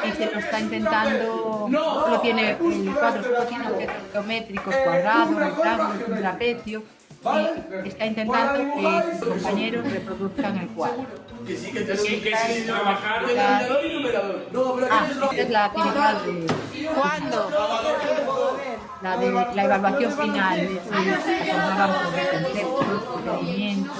B: y se lo está intentando, lo tiene, el cuadro solo tiene objetos geométricos, cuadrados, rectángulos, un trapecio, y está intentando que sus compañeros reproduzcan el cuadro.
G: Sí, que sí, trabajar.
B: Esta es la actividad de
D: ¿Cuándo?
B: la evaluación final, de acordaban sobre conceptos, procedimientos.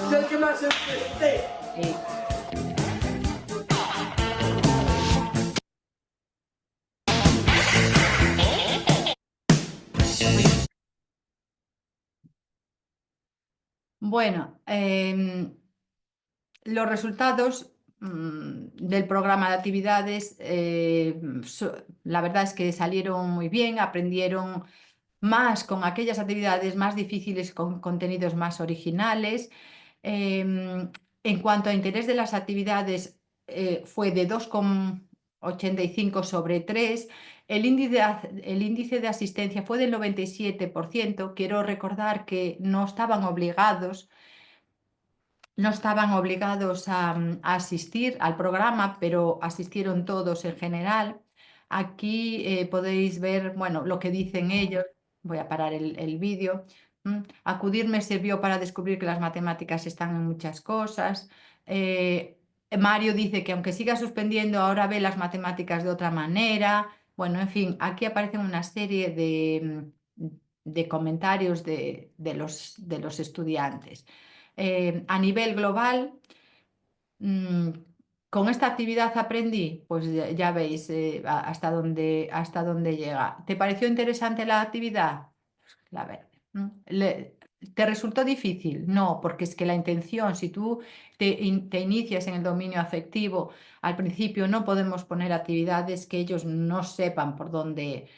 B: Bueno, los resultados del programa de actividades, la verdad es que salieron muy bien, aprendieron más con aquellas actividades más difíciles, con contenidos más originales. En cuanto a interés de las actividades, fue de 2,85 sobre 3. El índice de asistencia fue del 97%. Quiero recordar que no estaban obligados a asistir al programa, pero asistieron todos en general. Aquí podéis ver, bueno, lo que dicen ellos. Voy a parar el vídeo. Acudir me sirvió para descubrir que las matemáticas están en muchas cosas. Mario dice que aunque siga suspendiendo, ahora ve las matemáticas de otra manera. Bueno, en fin, aquí aparecen una serie de comentarios de los estudiantes. A nivel global, con esta actividad aprendí, pues ya veis hasta dónde llega. ¿Te pareció interesante la actividad? La verdad. ¿Te resultó difícil? No, porque es que la intención, si tú te inicias en el dominio afectivo, al principio no podemos poner actividades que ellos no sepan por dónde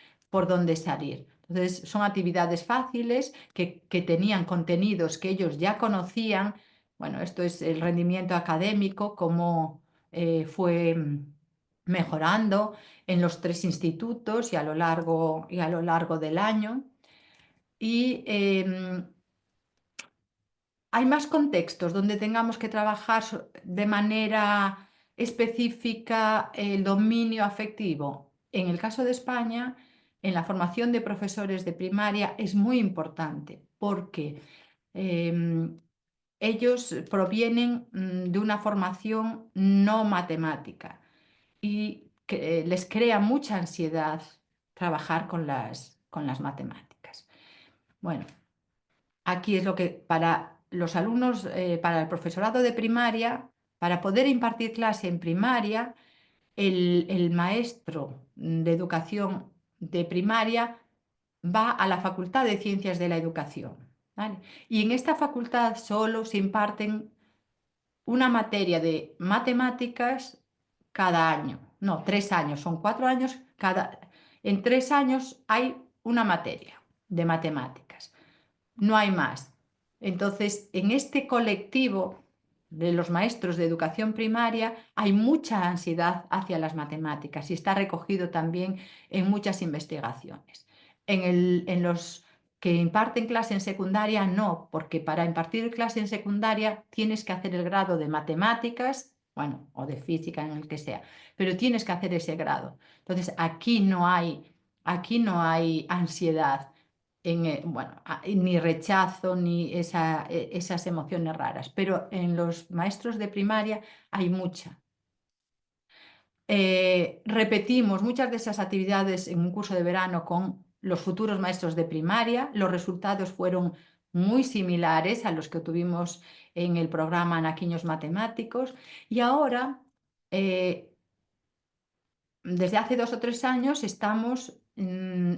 B: salir. Entonces, son actividades fáciles que tenían contenidos que ellos ya conocían. Bueno, esto es el rendimiento académico, cómo fue mejorando en los 3 institutos y a lo largo del año. Y hay más contextos donde tengamos que trabajar de manera específica el dominio afectivo. en el caso de España, en la formación de profesores de primaria es muy importante porque ellos provienen de una formación no matemática y que les crea mucha ansiedad trabajar con las matemáticas. Bueno, aquí es lo que para los alumnos, para el profesorado de primaria, para poder impartir clase en primaria, el maestro de educación de primaria va a la Facultad de Ciencias de la Educación, ¿vale? Y en esta facultad solo se imparten una materia de matemáticas cada año. No, 3 años, son 4 años. En 3 años hay una materia de matemáticas, no hay más. Entonces, en este colectivo de los maestros de educación primaria hay mucha ansiedad hacia las matemáticas y está recogido también en muchas investigaciones. En los que imparten clase en secundaria, no, porque para impartir clase en secundaria tienes que hacer el grado de matemáticas, bueno, o de física en el que sea, pero tienes que hacer ese grado. Entonces, aquí no hay ansiedad. Bueno, ni rechazo, ni esas emociones raras, pero en los maestros de primaria hay mucha. Repetimos muchas de esas actividades en un curso de verano con los futuros maestros de primaria. Los resultados fueron muy similares a los que tuvimos en el programa Anaquiños Matemáticos y ahora, desde hace 2 o 3 años, estamos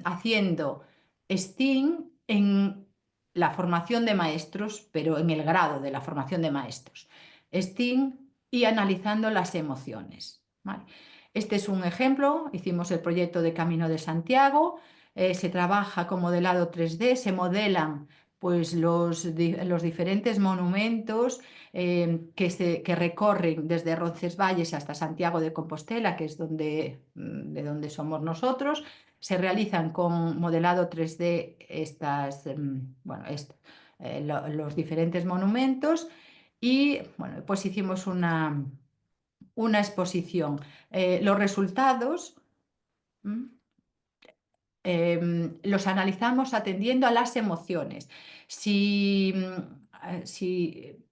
B: haciendo STEAM en la formación de maestros, pero en el grado de la formación de maestros. STEAM y analizando las emociones, ¿vale? Este es un ejemplo, hicimos el proyecto de Camino de Santiago, se trabaja con modelado 3D, se modelan pues, los diferentes monumentos que recorren desde Roncesvalles hasta Santiago de Compostela, que es de donde somos nosotros. Se realizan con modelado 3D los diferentes monumentos y bueno, pues hicimos una exposición. Los resultados los analizamos atendiendo a las emociones. Si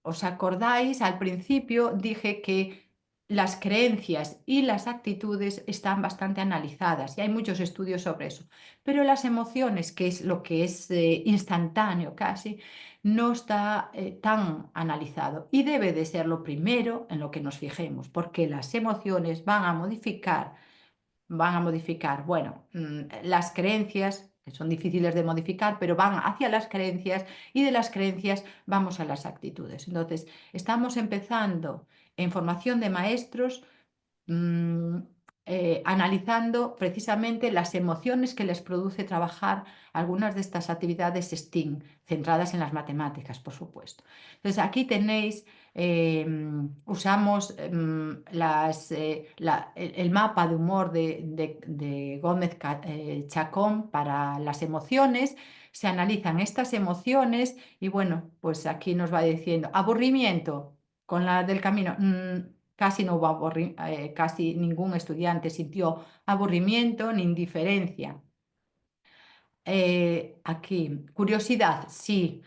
B: os acordáis, al principio dije que las creencias y las actitudes están bastante analizadas y hay muchos estudios sobre eso, pero las emociones, que es lo que es instantáneo casi, no está tan analizado y debe de ser lo primero en lo que nos fijemos, porque las emociones van a modificar, bueno, las creencias, que son difíciles de modificar, pero van hacia las creencias y de las creencias vamos a las actitudes. Entonces, estamos empezando en formación de maestros analizando precisamente las emociones que les produce trabajar algunas de estas actividades STEAM, centradas en las matemáticas, por supuesto. Entonces, aquí tenéis, usamos el mapa de humor de Gómez Chacón para las emociones. Se analizan estas emociones y bueno, pues aquí nos va diciendo aburrimiento con la del camino. Casi no hubo casi ningún estudiante sintió aburrimiento ni indiferencia. Aquí, curiosidad, sí.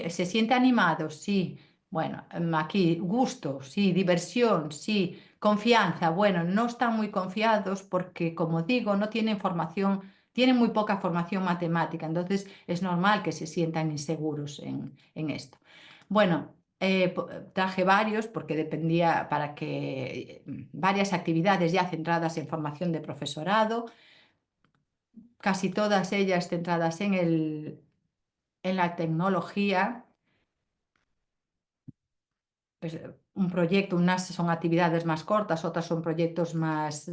B: ¿Se siente animado? Sí. Bueno, aquí, gusto, sí. Diversión, sí. Confianza, bueno, no están muy confiados porque, como digo, no tienen formación, tienen muy poca formación matemática, entonces es normal que se sientan inseguros en esto. Bueno, traje varios porque dependía para que varias actividades ya centradas en formación de profesorado, casi todas ellas centradas en la tecnología. Pues, un proyecto, unas son actividades más cortas, otras son proyectos más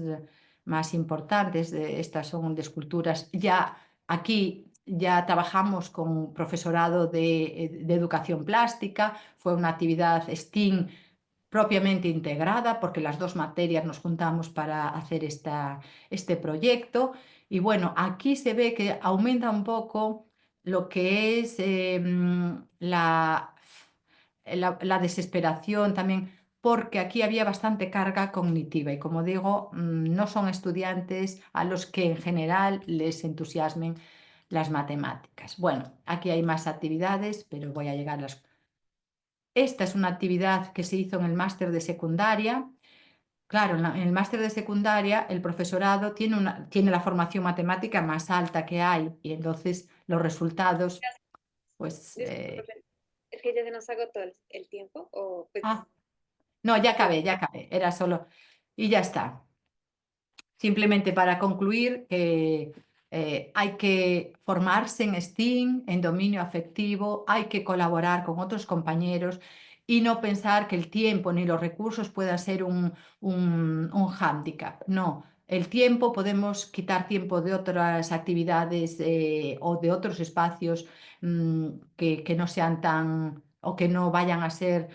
B: importantes. Estas son de esculturas. Ya aquí ya trabajamos con profesorado de educación plástica. Fue una actividad STEAM propiamente integrada porque las 2 materias nos juntamos para hacer este proyecto. Y bueno, aquí se ve que aumenta un poco lo que es la desesperación también porque aquí había bastante carga cognitiva y, como digo, no son estudiantes a los que en general les entusiasmen las matemáticas. Bueno, aquí hay más actividades, pero voy a llegar a las... Esta es una actividad que se hizo en el máster de secundaria. Claro, en el máster de secundaria el profesorado tiene la formación matemática más alta que hay y entonces los resultados, pues...
A: Disculpe, es que ya se nos agotó el tiempo, o pues,
B: no, ya
A: sí.
B: acabé, era solo... Y ya está. Simplemente para concluir, hay que formarse en STEAM, en dominio afectivo, hay que colaborar con otros compañeros y no pensar que el tiempo ni los recursos puedan ser un hándicap. No, el tiempo, podemos quitar tiempo de otras actividades o de otros espacios que no sean tan o que no vayan a ser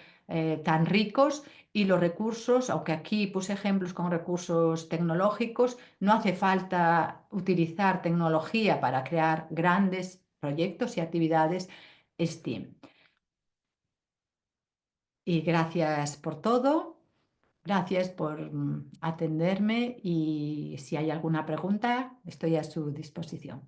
B: tan ricos. Y los recursos, aunque aquí puse ejemplos con recursos tecnológicos, no hace falta utilizar tecnología para crear grandes proyectos y actividades STEAM. Y gracias por todo, gracias por atenderme y si hay alguna pregunta, estoy a su disposición.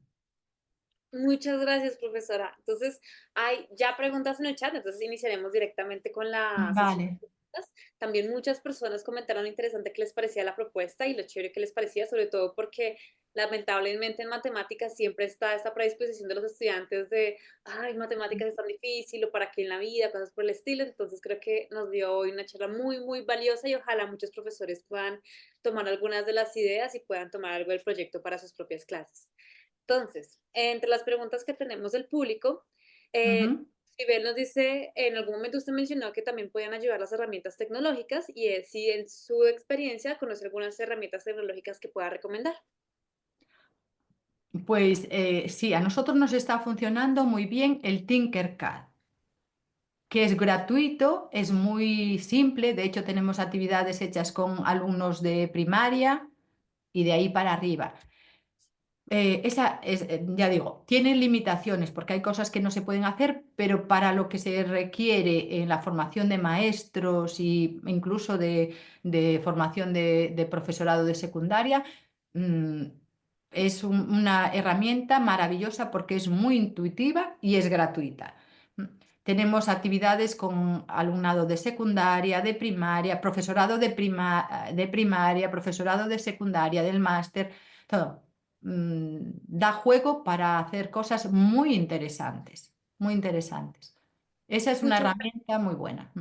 A: Muchas gracias, profesora. Entonces, hay ya preguntas en el chat, entonces iniciaremos directamente con la sesión de
B: Vale.
A: preguntas. También muchas personas comentaron lo interesante que les parecía la propuesta y lo chévere que les parecía, sobre todo porque lamentablemente en matemáticas siempre está esta predisposición de los estudiantes de, ay, matemáticas es tan difícil o para qué en la vida, cosas por el estilo. Entonces, creo que nos dio hoy una charla muy, muy valiosa y ojalá muchos profesores puedan tomar algunas de las ideas y puedan tomar algo del proyecto para sus propias clases. Entonces, entre las preguntas que tenemos del público,
B: Ujú.
A: Sibel nos dice, en algún momento usted mencionó que también pueden ayudar las herramientas tecnológicas y es si en su experiencia conoce algunas herramientas tecnológicas que pueda recomendar.
B: Pues sí, a nosotros nos está funcionando muy bien el Tinkercad, que es gratuito, es muy simple. De hecho, tenemos actividades hechas con alumnos de primaria y de ahí para arriba. Esa es, ya digo, tiene limitaciones porque hay cosas que no se pueden hacer, pero para lo que se requiere en la formación de maestros e incluso de formación de profesorado de secundaria, mm, es una herramienta maravillosa porque es muy intuitiva y es gratuita. Mm. Tenemos actividades con alumnado de secundaria, de primaria, profesorado de primaria, profesorado de secundaria, del máster, todo. Da juego para hacer cosas muy interesantes, muy interesantes. Esa es una
A: Muchas,
B: herramienta muy buena.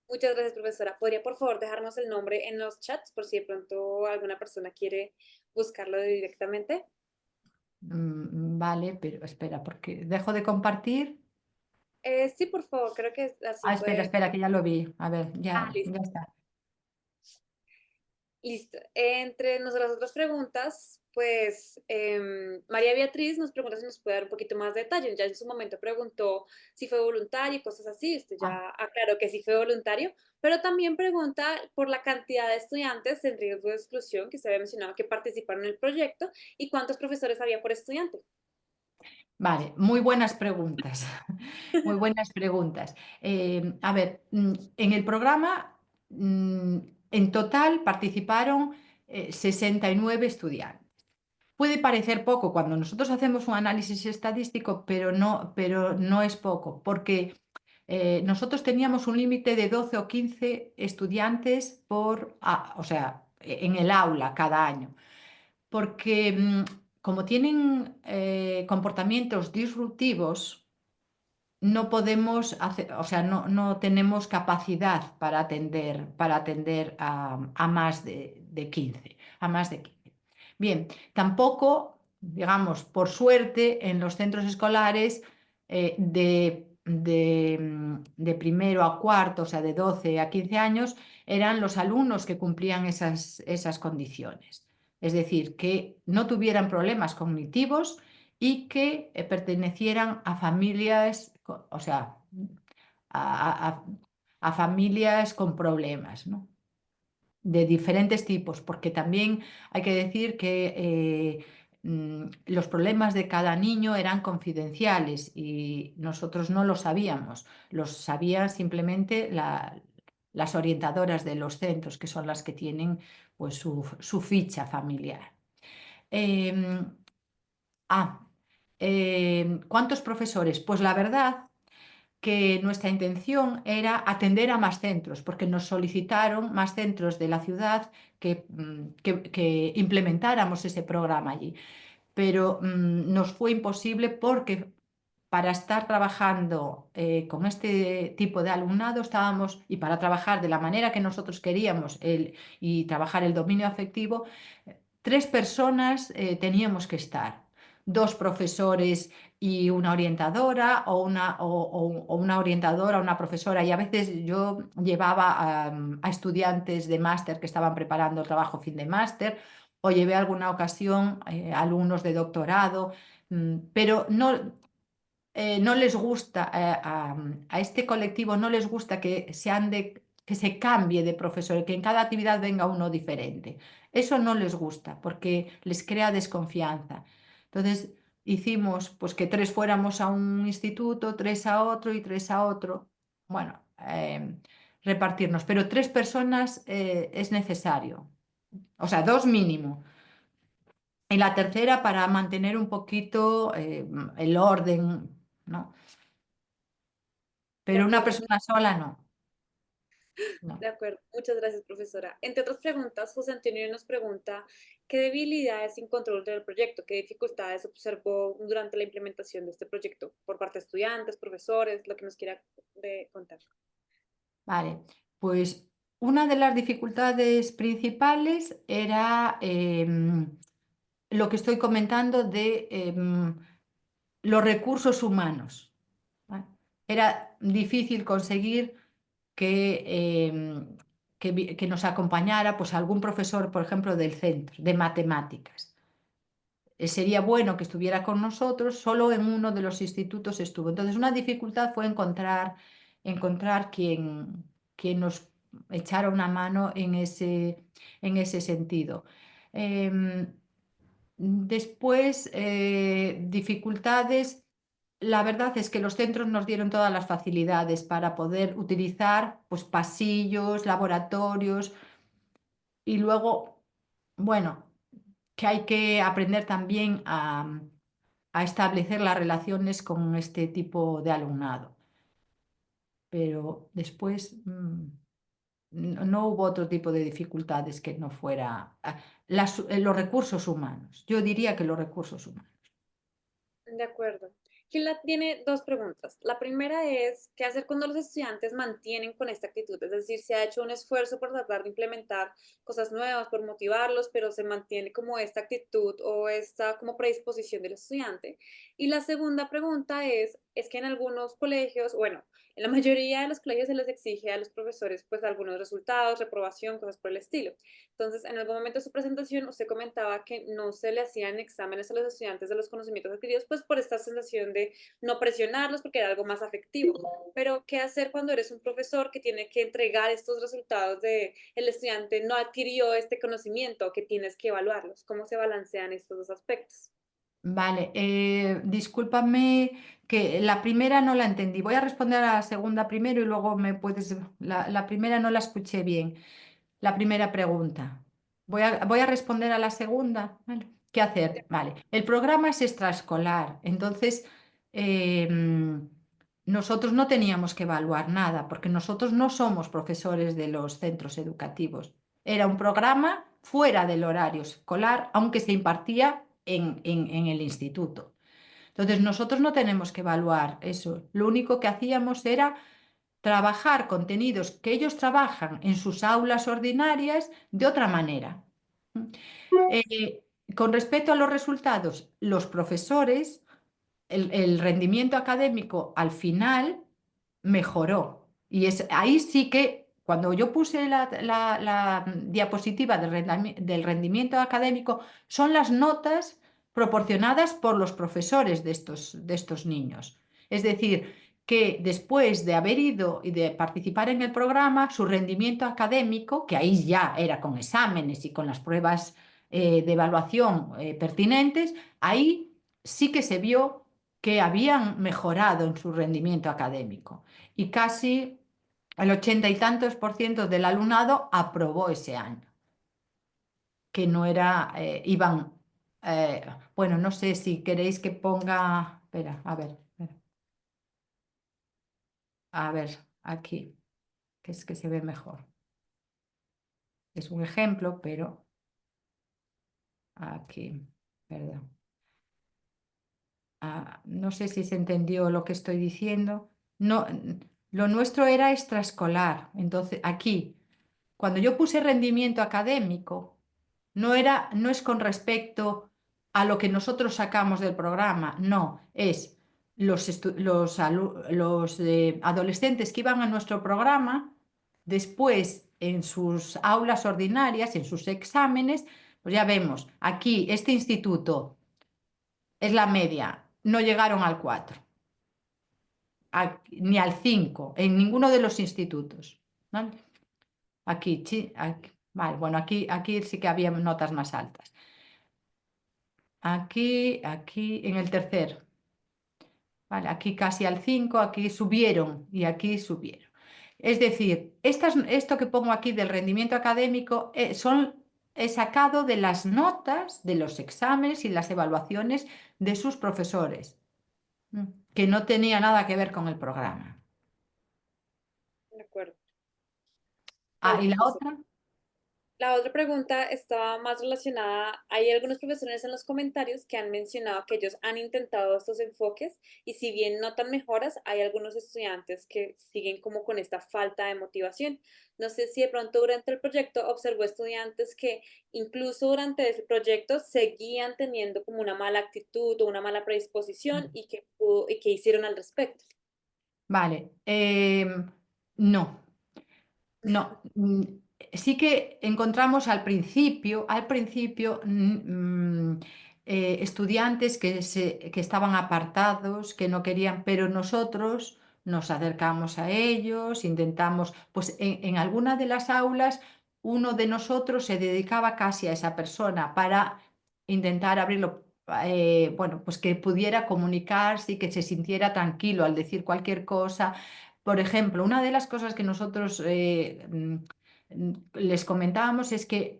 A: muchas gracias, profesora. ¿Podría, por favor, dejarnos el nombre en los chats por si de pronto alguna persona quiere buscarlo directamente?
B: Vale, pero espera, porque dejo de compartir.
A: Sí, por favor, creo que así
B: Espera,
A: puede.
B: espera, que ya lo vi. A ver,
A: Ah,
B: ya
A: listo.
B: está.
A: Listo. Entre nuestras otras preguntas, pues María Beatriz nos pregunta si nos puede dar un poquito más de detalle. Ya en su momento preguntó si fue voluntario y cosas así. Usted
B: Ah,
A: ya aclaró que sí fue voluntario, pero también pregunta por la cantidad de estudiantes en riesgo de exclusión que se había mencionado que participaron en el proyecto y cuántos profesores había por estudiante.
B: vale, muy buenas preguntas. Muy buenas preguntas. A ver, en el programa en total participaron 69 estudiantes. Puede parecer poco cuando nosotros hacemos un análisis estadístico, pero no es poco, porque nosotros teníamos un límite de 12 o 15 estudiantes o sea, en el aula cada año, porque como tienen comportamientos disruptivos, no podemos hacer, o sea, no tenemos capacidad para atender a más de 15, a más de 15. Bien, tampoco, digamos, por suerte, en los centros escolares de primero a cuarto, o sea, de 12 a 15 años, eran los alumnos que cumplían esas condiciones. Es decir, que no tuvieran problemas cognitivos y que pertenecieran a familias, o sea, a, a- a familias con problemas, ¿no? De diferentes tipos, porque también hay que decir que los problemas de cada niño eran confidenciales y nosotros no lo sabíamos, los sabía simplemente las orientadoras de los centros, que son las que tienen pues, su ficha familiar. ¿Cuántos profesores? Pues la verdad que nuestra intención era atender a más centros, porque nos solicitaron más centros de la ciudad que implementáramos ese programa allí. Pero nos fue imposible porque para estar trabajando con este tipo de alumnado y para trabajar de la manera que nosotros queríamos y trabajar el dominio afectivo, 3 personas teníamos que estar. 2 profesores y una orientadora o una orientadora, una profesora, y a veces yo llevaba a estudiantes de máster que estaban preparando el trabajo fin de máster, o llevé alguna ocasión alumnos de doctorado, pero no les gusta, a este colectivo no les gusta que se cambie de profesor, que en cada actividad venga uno diferente. Eso no les gusta porque les crea desconfianza. Entonces hicimos pues que 3 fuéramos a un instituto, 3 a otro y 3 a otro. Bueno, repartirnos, pero 3 personas es necesario, o sea, 2 mínimo. Y la tercera para mantener un poquito el orden, ¿no?
A: De
B: Pero una
A: acuerdo,
B: persona sola no. No.
A: de acuerdo. Muchas gracias, profesora. Entre otras preguntas, José Antonio nos pregunta qué debilidades encontró durante el proyecto, qué dificultades observó durante la implementación de este proyecto por parte de estudiantes, profesores, lo que nos quiera contar.
B: Vale, pues una de las dificultades principales era lo que estoy comentando de los recursos humanos. ¿Vale? Era difícil conseguir que nos acompañara pues, algún profesor, por ejemplo, del centro de matemáticas. Sería bueno que estuviera con nosotros, solo en uno de los institutos estuvo. Entonces, una dificultad fue encontrar quien nos echara una mano en ese sentido. Después, dificultades. La verdad es que los centros nos dieron todas las facilidades para poder utilizar pues, pasillos, laboratorios y luego, bueno, que hay que aprender también a establecer las relaciones con este tipo de alumnado. Pero después no hubo otro tipo de dificultades que no fuera los recursos humanos. Yo diría que los recursos humanos.
A: De acuerdo. Gilda tiene dos preguntas. La primera es, ¿qué hacer cuando los estudiantes mantienen con esta actitud? Es decir, se ha hecho un esfuerzo por tratar de implementar cosas nuevas, por motivarlos, pero se mantiene como esta actitud o esta como predisposición del estudiante. Y la segunda pregunta es que en algunos colegios, bueno, en la mayoría de los colegios se les exige a los profesores pues algunos resultados, reprobación, cosas por el estilo. Entonces, en algún momento de su presentación, usted comentaba que no se le hacían exámenes a los estudiantes de los conocimientos adquiridos, pues por esta sensación de no presionarlos porque era algo más afectivo. Pero, ¿qué hacer cuando eres un profesor que tiene que entregar estos resultados de el estudiante no adquirió este conocimiento, que tienes que evaluarlos? ¿Cómo se balancean estos dos aspectos?
B: Vale, discúlpame que la primera no la entendí. Voy a responder a la segunda primero y luego me puedes... La primera no la escuché bien. La primera pregunta. Voy a responder a la segunda. ¿Vale? ¿Qué hacer? Vale. El programa es extraescolar, entonces nosotros no teníamos que evaluar nada porque nosotros no somos profesores de los centros educativos. Era un programa fuera del horario escolar, aunque se impartía en el instituto. Entonces nosotros no tenemos que evaluar eso. Lo único que hacíamos era trabajar contenidos que ellos trabajan en sus aulas ordinarias de otra manera. Eh, con respecto a los resultados, los profesores, el rendimiento académico al final mejoró. Y ahí sí que, cuando yo puse la diapositiva del rendimiento académico, son las notas proporcionadas por los profesores de estos niños. Es decir, que después de haber ido y de participar en el programa, su rendimiento académico, que ahí ya era con exámenes y con las pruebas de evaluación pertinentes, ahí sí que se vio que habían mejorado en su rendimiento académico y casi El 80 y tantos por ciento del alumnado aprobó ese año, que no era, iban, bueno, no sé si queréis que ponga, espera, a ver, aquí, que es que se ve mejor. Es un ejemplo, pero aquí, perdón. No sé si se entendió lo que estoy diciendo. No, lo nuestro era extraescolar. Entonces, aquí, cuando yo puse rendimiento académico, no es con respecto a lo que nosotros sacamos del programa, no, es los adolescentes que iban a nuestro programa, después en sus aulas ordinarias, en sus exámenes, pues ya vemos, aquí este instituto es la media, no llegaron al 4 ni al 5 en ninguno de los institutos. ¿Vale? Aquí, vale, bueno, aquí sí que había notas más altas. Aquí, en el tercer. Vale, aquí casi al 5, aquí subieron y aquí subieron. Es decir, esto que pongo aquí del rendimiento académico he sacado de las notas de los exámenes y las evaluaciones de sus profesores, que no tenía nada que ver con el programa.
A: De acuerdo.
B: ¿Y la
A: Profesor.
B: otra?
A: La otra pregunta estaba más relacionada, hay algunos profesores en los comentarios que han mencionado que ellos han intentado estos enfoques y si bien notan mejoras, hay algunos estudiantes que siguen como con esta falta de motivación. No sé si de pronto durante el proyecto observó estudiantes que incluso durante ese proyecto seguían teniendo como una mala actitud o una mala predisposición y que hicieron al respecto.
B: Vale, no. No, sí que encontramos al principio estudiantes que estaban apartados, que no querían, pero nosotros nos acercamos a ellos, intentamos, pues en alguna de las aulas uno de nosotros se dedicaba casi a esa persona para intentar abrirlo, bueno, pues que pudiera comunicarse y que se sintiera tranquilo al decir cualquier cosa. Por ejemplo, una de las cosas que nosotros les comentábamos es que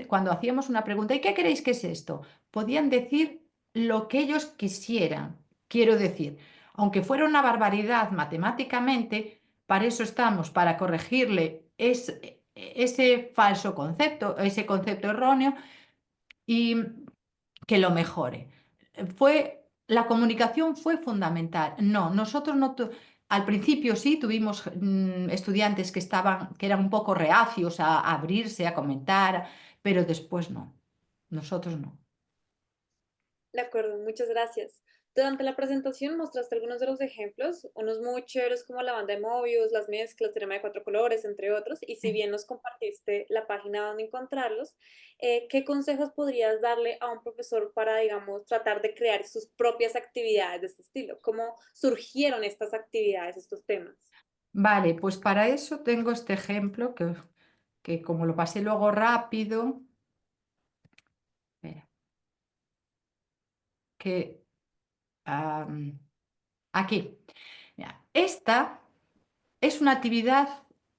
B: cuando hacíamos una pregunta, ¿y qué creéis que es esto? Podían decir lo que ellos quisieran. Quiero decir, aunque fuera una barbaridad matemáticamente, para eso estamos, para corregirle ese falso concepto, ese concepto erróneo y que lo mejore. La comunicación fue fundamental. No, nosotros no. Al principio sí tuvimos estudiantes que eran un poco reacios a abrirse, a comentar, pero después no. Nosotros no.
A: De acuerdo, muchas gracias. Durante la presentación mostraste algunos de los ejemplos, unos muy chéveres como la banda de Mobius, las mezclas, teorema de cuatro colores, entre otros, y si bien nos compartiste la página donde encontrarlos, ¿qué consejos podrías darle a un profesor para, digamos, tratar de crear sus propias actividades de este estilo? ¿Cómo surgieron estas actividades, estos temas?
B: Vale, pues para eso tengo este ejemplo que como lo pasé luego rápido, espera, que aquí. Mira, esta es una actividad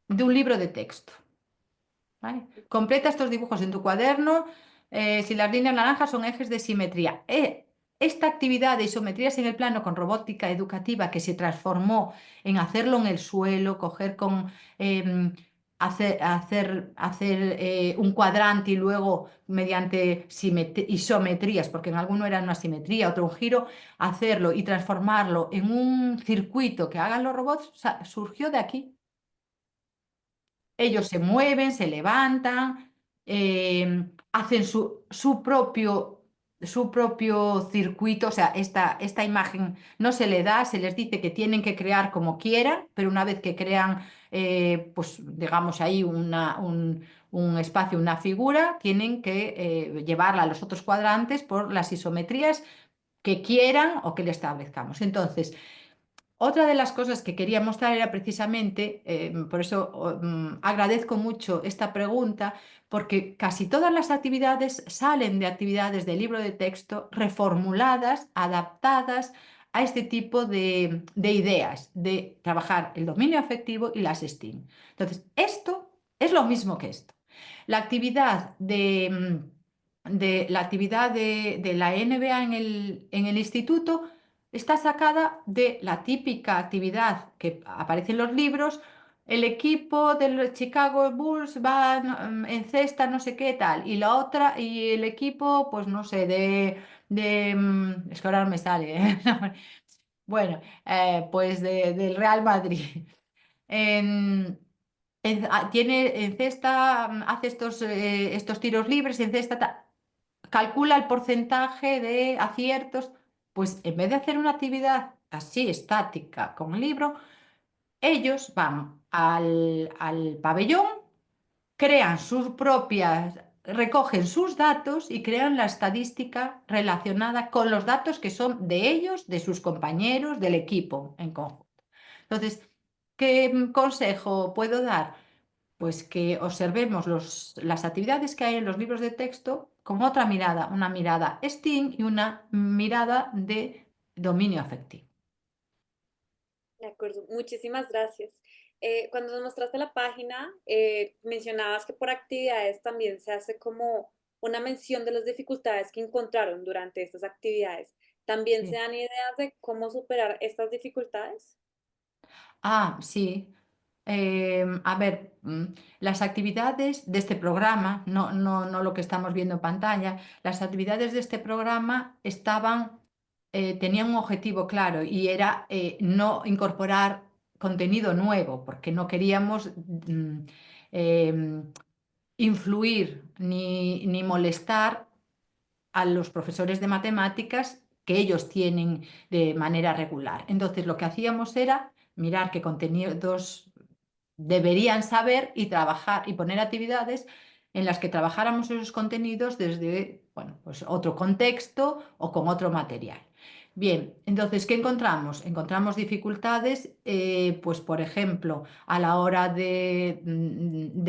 B: de un libro de texto. ¿Vale? Completa estos dibujos en tu cuaderno. Si las líneas naranjas son ejes de simetría. Esta actividad de isometrías en el plano con robótica educativa que se transformó en hacerlo en el suelo, coger con hacer un cuadrante y luego mediante isometrías, porque en alguno era una simetría, otro un giro, hacerlo y transformarlo en un circuito que hagan los robots, surgió de aquí. Ellos se mueven, se levantan, hacen su propio circuito. O sea, esta imagen no se le da, se les dice que tienen que crear como quieran, pero una vez que crean, pues digamos ahí un espacio, una figura, tienen que llevarla a los otros cuadrantes por las isometrías que quieran o que le establezcamos. Entonces, otra de las cosas que quería mostrar era precisamente, por eso agradezco mucho esta pregunta, porque casi todas las actividades salen de actividades de libro de texto reformuladas, adaptadas a este tipo de ideas, de trabajar el dominio afectivo y las STEAM. Entonces, esto es lo mismo que esto. La actividad de la NBA en el instituto está sacada de la típica actividad que aparece en los libros. El equipo del Chicago Bulls va en cesta, no sé qué tal, y la otra, y el equipo, pues no sé, es que ahora no me sale, ¿eh? Bueno, pues del Real Madrid. En, tiene en cesta, hace estos tiros libres, en cesta, calcula el porcentaje de aciertos. Pues en vez de hacer una actividad así estática con el libro, ellos van al pabellón, crean sus propias, recogen sus datos y crean la estadística relacionada con los datos que son de ellos, de sus compañeros, del equipo en conjunto. Entonces, ¿qué consejo puedo dar? Pues que observemos las actividades que hay en los libros de texto con otra mirada, una mirada STEAM y una mirada de dominio afectivo.
A: De acuerdo, muchísimas gracias. Cuando nos mostraste la página, mencionabas que por actividades también se hace como una mención de las dificultades que encontraron durante estas actividades. ¿También se
B: Sí.
A: dan ideas de cómo superar estas dificultades?
B: Ah, sí. A ver, las actividades de este programa, no lo que estamos viendo en pantalla, las actividades de este programa tenían un objetivo claro y era no incorporar contenido nuevo, porque no queríamos em, influir ni molestar a los profesores de matemáticas que ellos tienen de manera regular. Entonces, lo que hacíamos era mirar qué contenidos deberían saber y trabajar y poner actividades en las que trabajáramos esos contenidos desde, bueno, pues otro contexto o con otro material. Bien, entonces, ¿qué encontramos? Encontramos dificultades, pues por ejemplo, a la hora de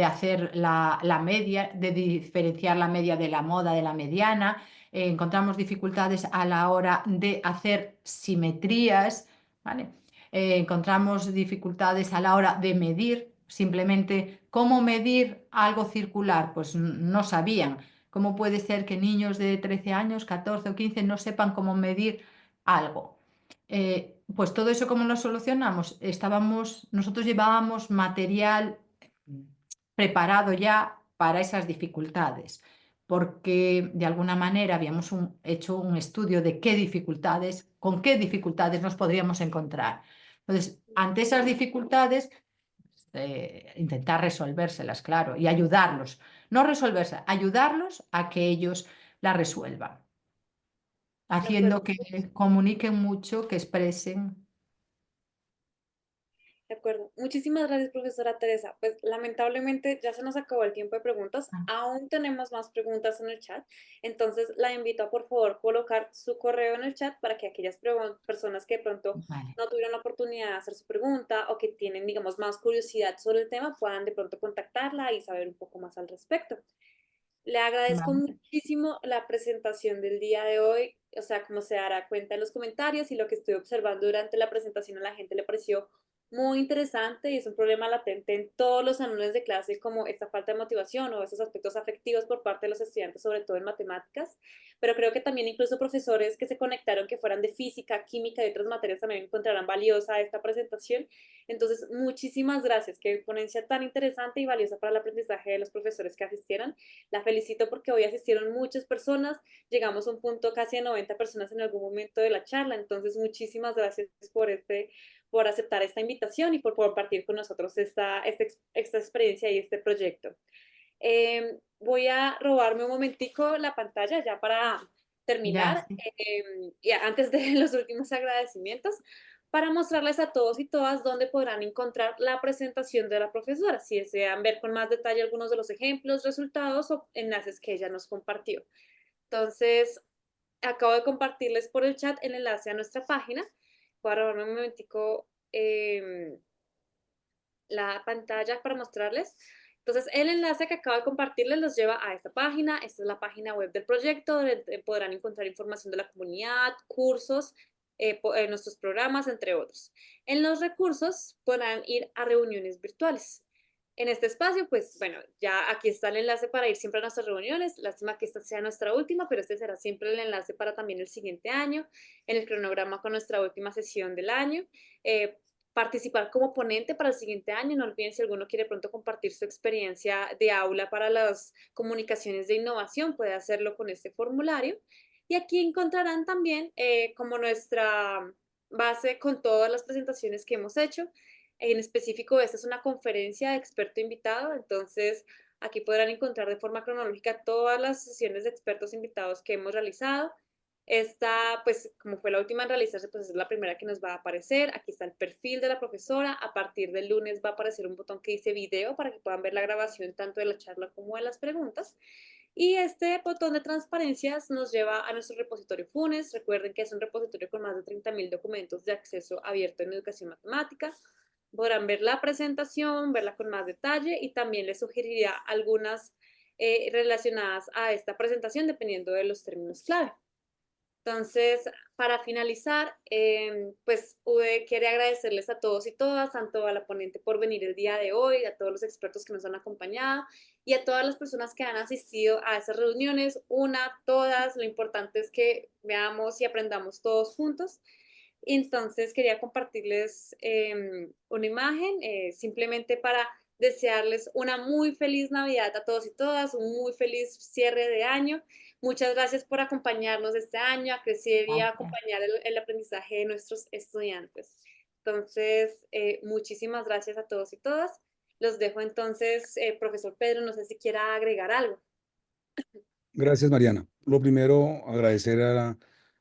B: hacer la media, de diferenciar la media de la moda de la mediana. Encontramos dificultades a la hora de hacer simetrías, ¿vale? Encontramos dificultades a la hora de medir, simplemente cómo medir algo circular, pues no sabían. ¿Cómo puede ser que niños de 13 años, 14 o 15 no sepan cómo medir algo? Pues todo eso, ¿cómo lo solucionamos? Nosotros llevábamos material preparado ya para esas dificultades, porque de alguna manera habíamos hecho un estudio de con qué dificultades nos podríamos encontrar. Entonces, ante esas dificultades, intentar resolvérselas, claro, y ayudarlos. No resolverse, ayudarlos a que ellos la resuelvan,
A: De acuerdo.
B: haciendo que comuniquen mucho, que expresen.
A: De acuerdo. Muchísimas gracias, profesora Teresa. Pues lamentablemente ya se nos acabó el tiempo de preguntas.
B: Ah,
A: Aún tenemos más preguntas en el chat. Entonces la invito a por favor colocar su correo en el chat para que aquellas personas que de pronto
B: vale,
A: no tuvieron la oportunidad de hacer su pregunta o que tienen, digamos, más curiosidad sobre el tema puedan de pronto contactarla y saber un poco más al respecto. Le agradezco
B: vale.
A: muchísimo la presentación del día de hoy. O sea, como se dará cuenta en los comentarios y lo que estoy observando durante la presentación a la gente le pareció muy interesante y es un problema latente en todos los salones de clase como esta falta de motivación o esos aspectos afectivos por parte de los estudiantes, sobre todo en matemáticas, pero creo que también incluso profesores que se conectaron que fueran de física, química y otras materias también encontrarán valiosa esta presentación. Entonces, muchísimas gracias, qué ponencia tan interesante y valiosa para el aprendizaje de los profesores que asistieron. La felicito porque hoy asistieron muchas personas, llegamos a un punto casi de 90 personas en algún momento de la charla, entonces muchísimas gracias por aceptar esta invitación y por compartir con nosotros esta experiencia y este proyecto. Voy a robarme un momentico la pantalla ya para
B: Ya,
A: terminar,
B: sí.
A: y antes de los últimos agradecimientos, para mostrarles a todos y todas dónde podrán encontrar la presentación de la profesora, si desean ver con más detalle algunos de los ejemplos, resultados o enlaces que ella nos compartió. Entonces, acabo de compartirles por el chat el enlace a nuestra página. Voy a robarme un momentico la pantalla para mostrarles. Entonces, el enlace que acabo de compartirles los lleva a esta página. Esta es la página web del proyecto, donde podrán encontrar información de la comunidad, cursos, nuestros programas, entre otros. En los recursos podrán ir a reuniones virtuales. En este espacio, pues bueno, ya aquí está el enlace para ir siempre a nuestras reuniones. Lástima que esta sea nuestra última, pero este será siempre el enlace para también el siguiente año, en el cronograma con nuestra última sesión del año. Participar como ponente para el siguiente año. No olviden si alguno quiere pronto compartir su experiencia de aula para las comunicaciones de innovación, puede hacerlo con este formulario. Y aquí encontrarán también como nuestra base con todas las presentaciones que hemos hecho. En específico, esta es una conferencia de experto invitado, entonces aquí podrán encontrar de forma cronológica todas las sesiones de expertos invitados que hemos realizado. Esta, pues, como fue la última en realizarse, pues es la primera que nos va a aparecer. Aquí está el perfil de la profesora. A partir del lunes va a aparecer un botón que dice video para que puedan ver la grabación tanto de la charla como de las preguntas. Y este botón de transparencias nos lleva a nuestro repositorio FUNES. Recuerden que es un repositorio con más de 30.000 documentos de acceso abierto en educación matemática. Podrán ver la presentación, verla con más detalle y también les sugeriría algunas relacionadas a esta presentación dependiendo de los términos clave. Entonces, para finalizar, pues quiere agradecerles a todos y todas, tanto a la ponente por venir el día de hoy, a todos los expertos que nos han acompañado y a todas las personas que han asistido a esas reuniones, todas, lo importante es que veamos y aprendamos todos juntos. Entonces, quería compartirles una imagen simplemente para desearles una muy feliz Navidad a todos y todas, un muy feliz cierre de año. Muchas gracias por acompañarnos este año, a crecer y a acompañar el aprendizaje de nuestros estudiantes. Entonces, muchísimas gracias a todos y todas. Los dejo entonces, profesor Pedro, no sé si quiera agregar algo.
E: Gracias, Mariana. Lo primero, agradecer a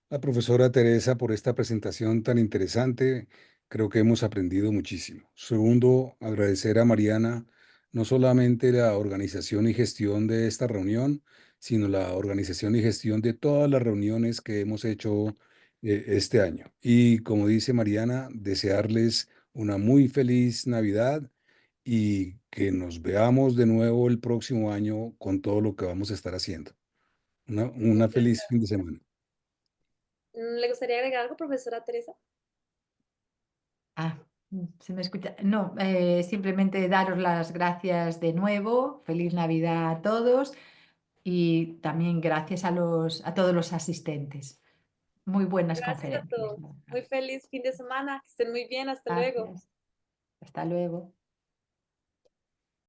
E: la profesora Teresa por esta presentación tan interesante. Creo que hemos aprendido muchísimo. Segundo, agradecer a Mariana no solamente la organización y gestión de esta reunión, sino la organización y gestión de todas las reuniones que hemos hecho este año. Y como dice Mariana, desearles una muy feliz Navidad y que nos veamos de nuevo el próximo año con todo lo que vamos a estar haciendo. Una
A: Muchas
E: feliz fin de
A: gracias.
E: semana.
A: ¿Le gustaría agregar algo, profesora Teresa?
B: Ah, ¿se me escucha? No, simplemente daros las gracias de nuevo. Feliz Navidad a todos y también gracias a todos los asistentes. Muy buenas
A: Gracias a
B: conferencias,
A: todos.
B: la verdad.
A: Muy feliz fin de semana. Que estén muy bien. Hasta luego.
B: Gracias. Hasta luego.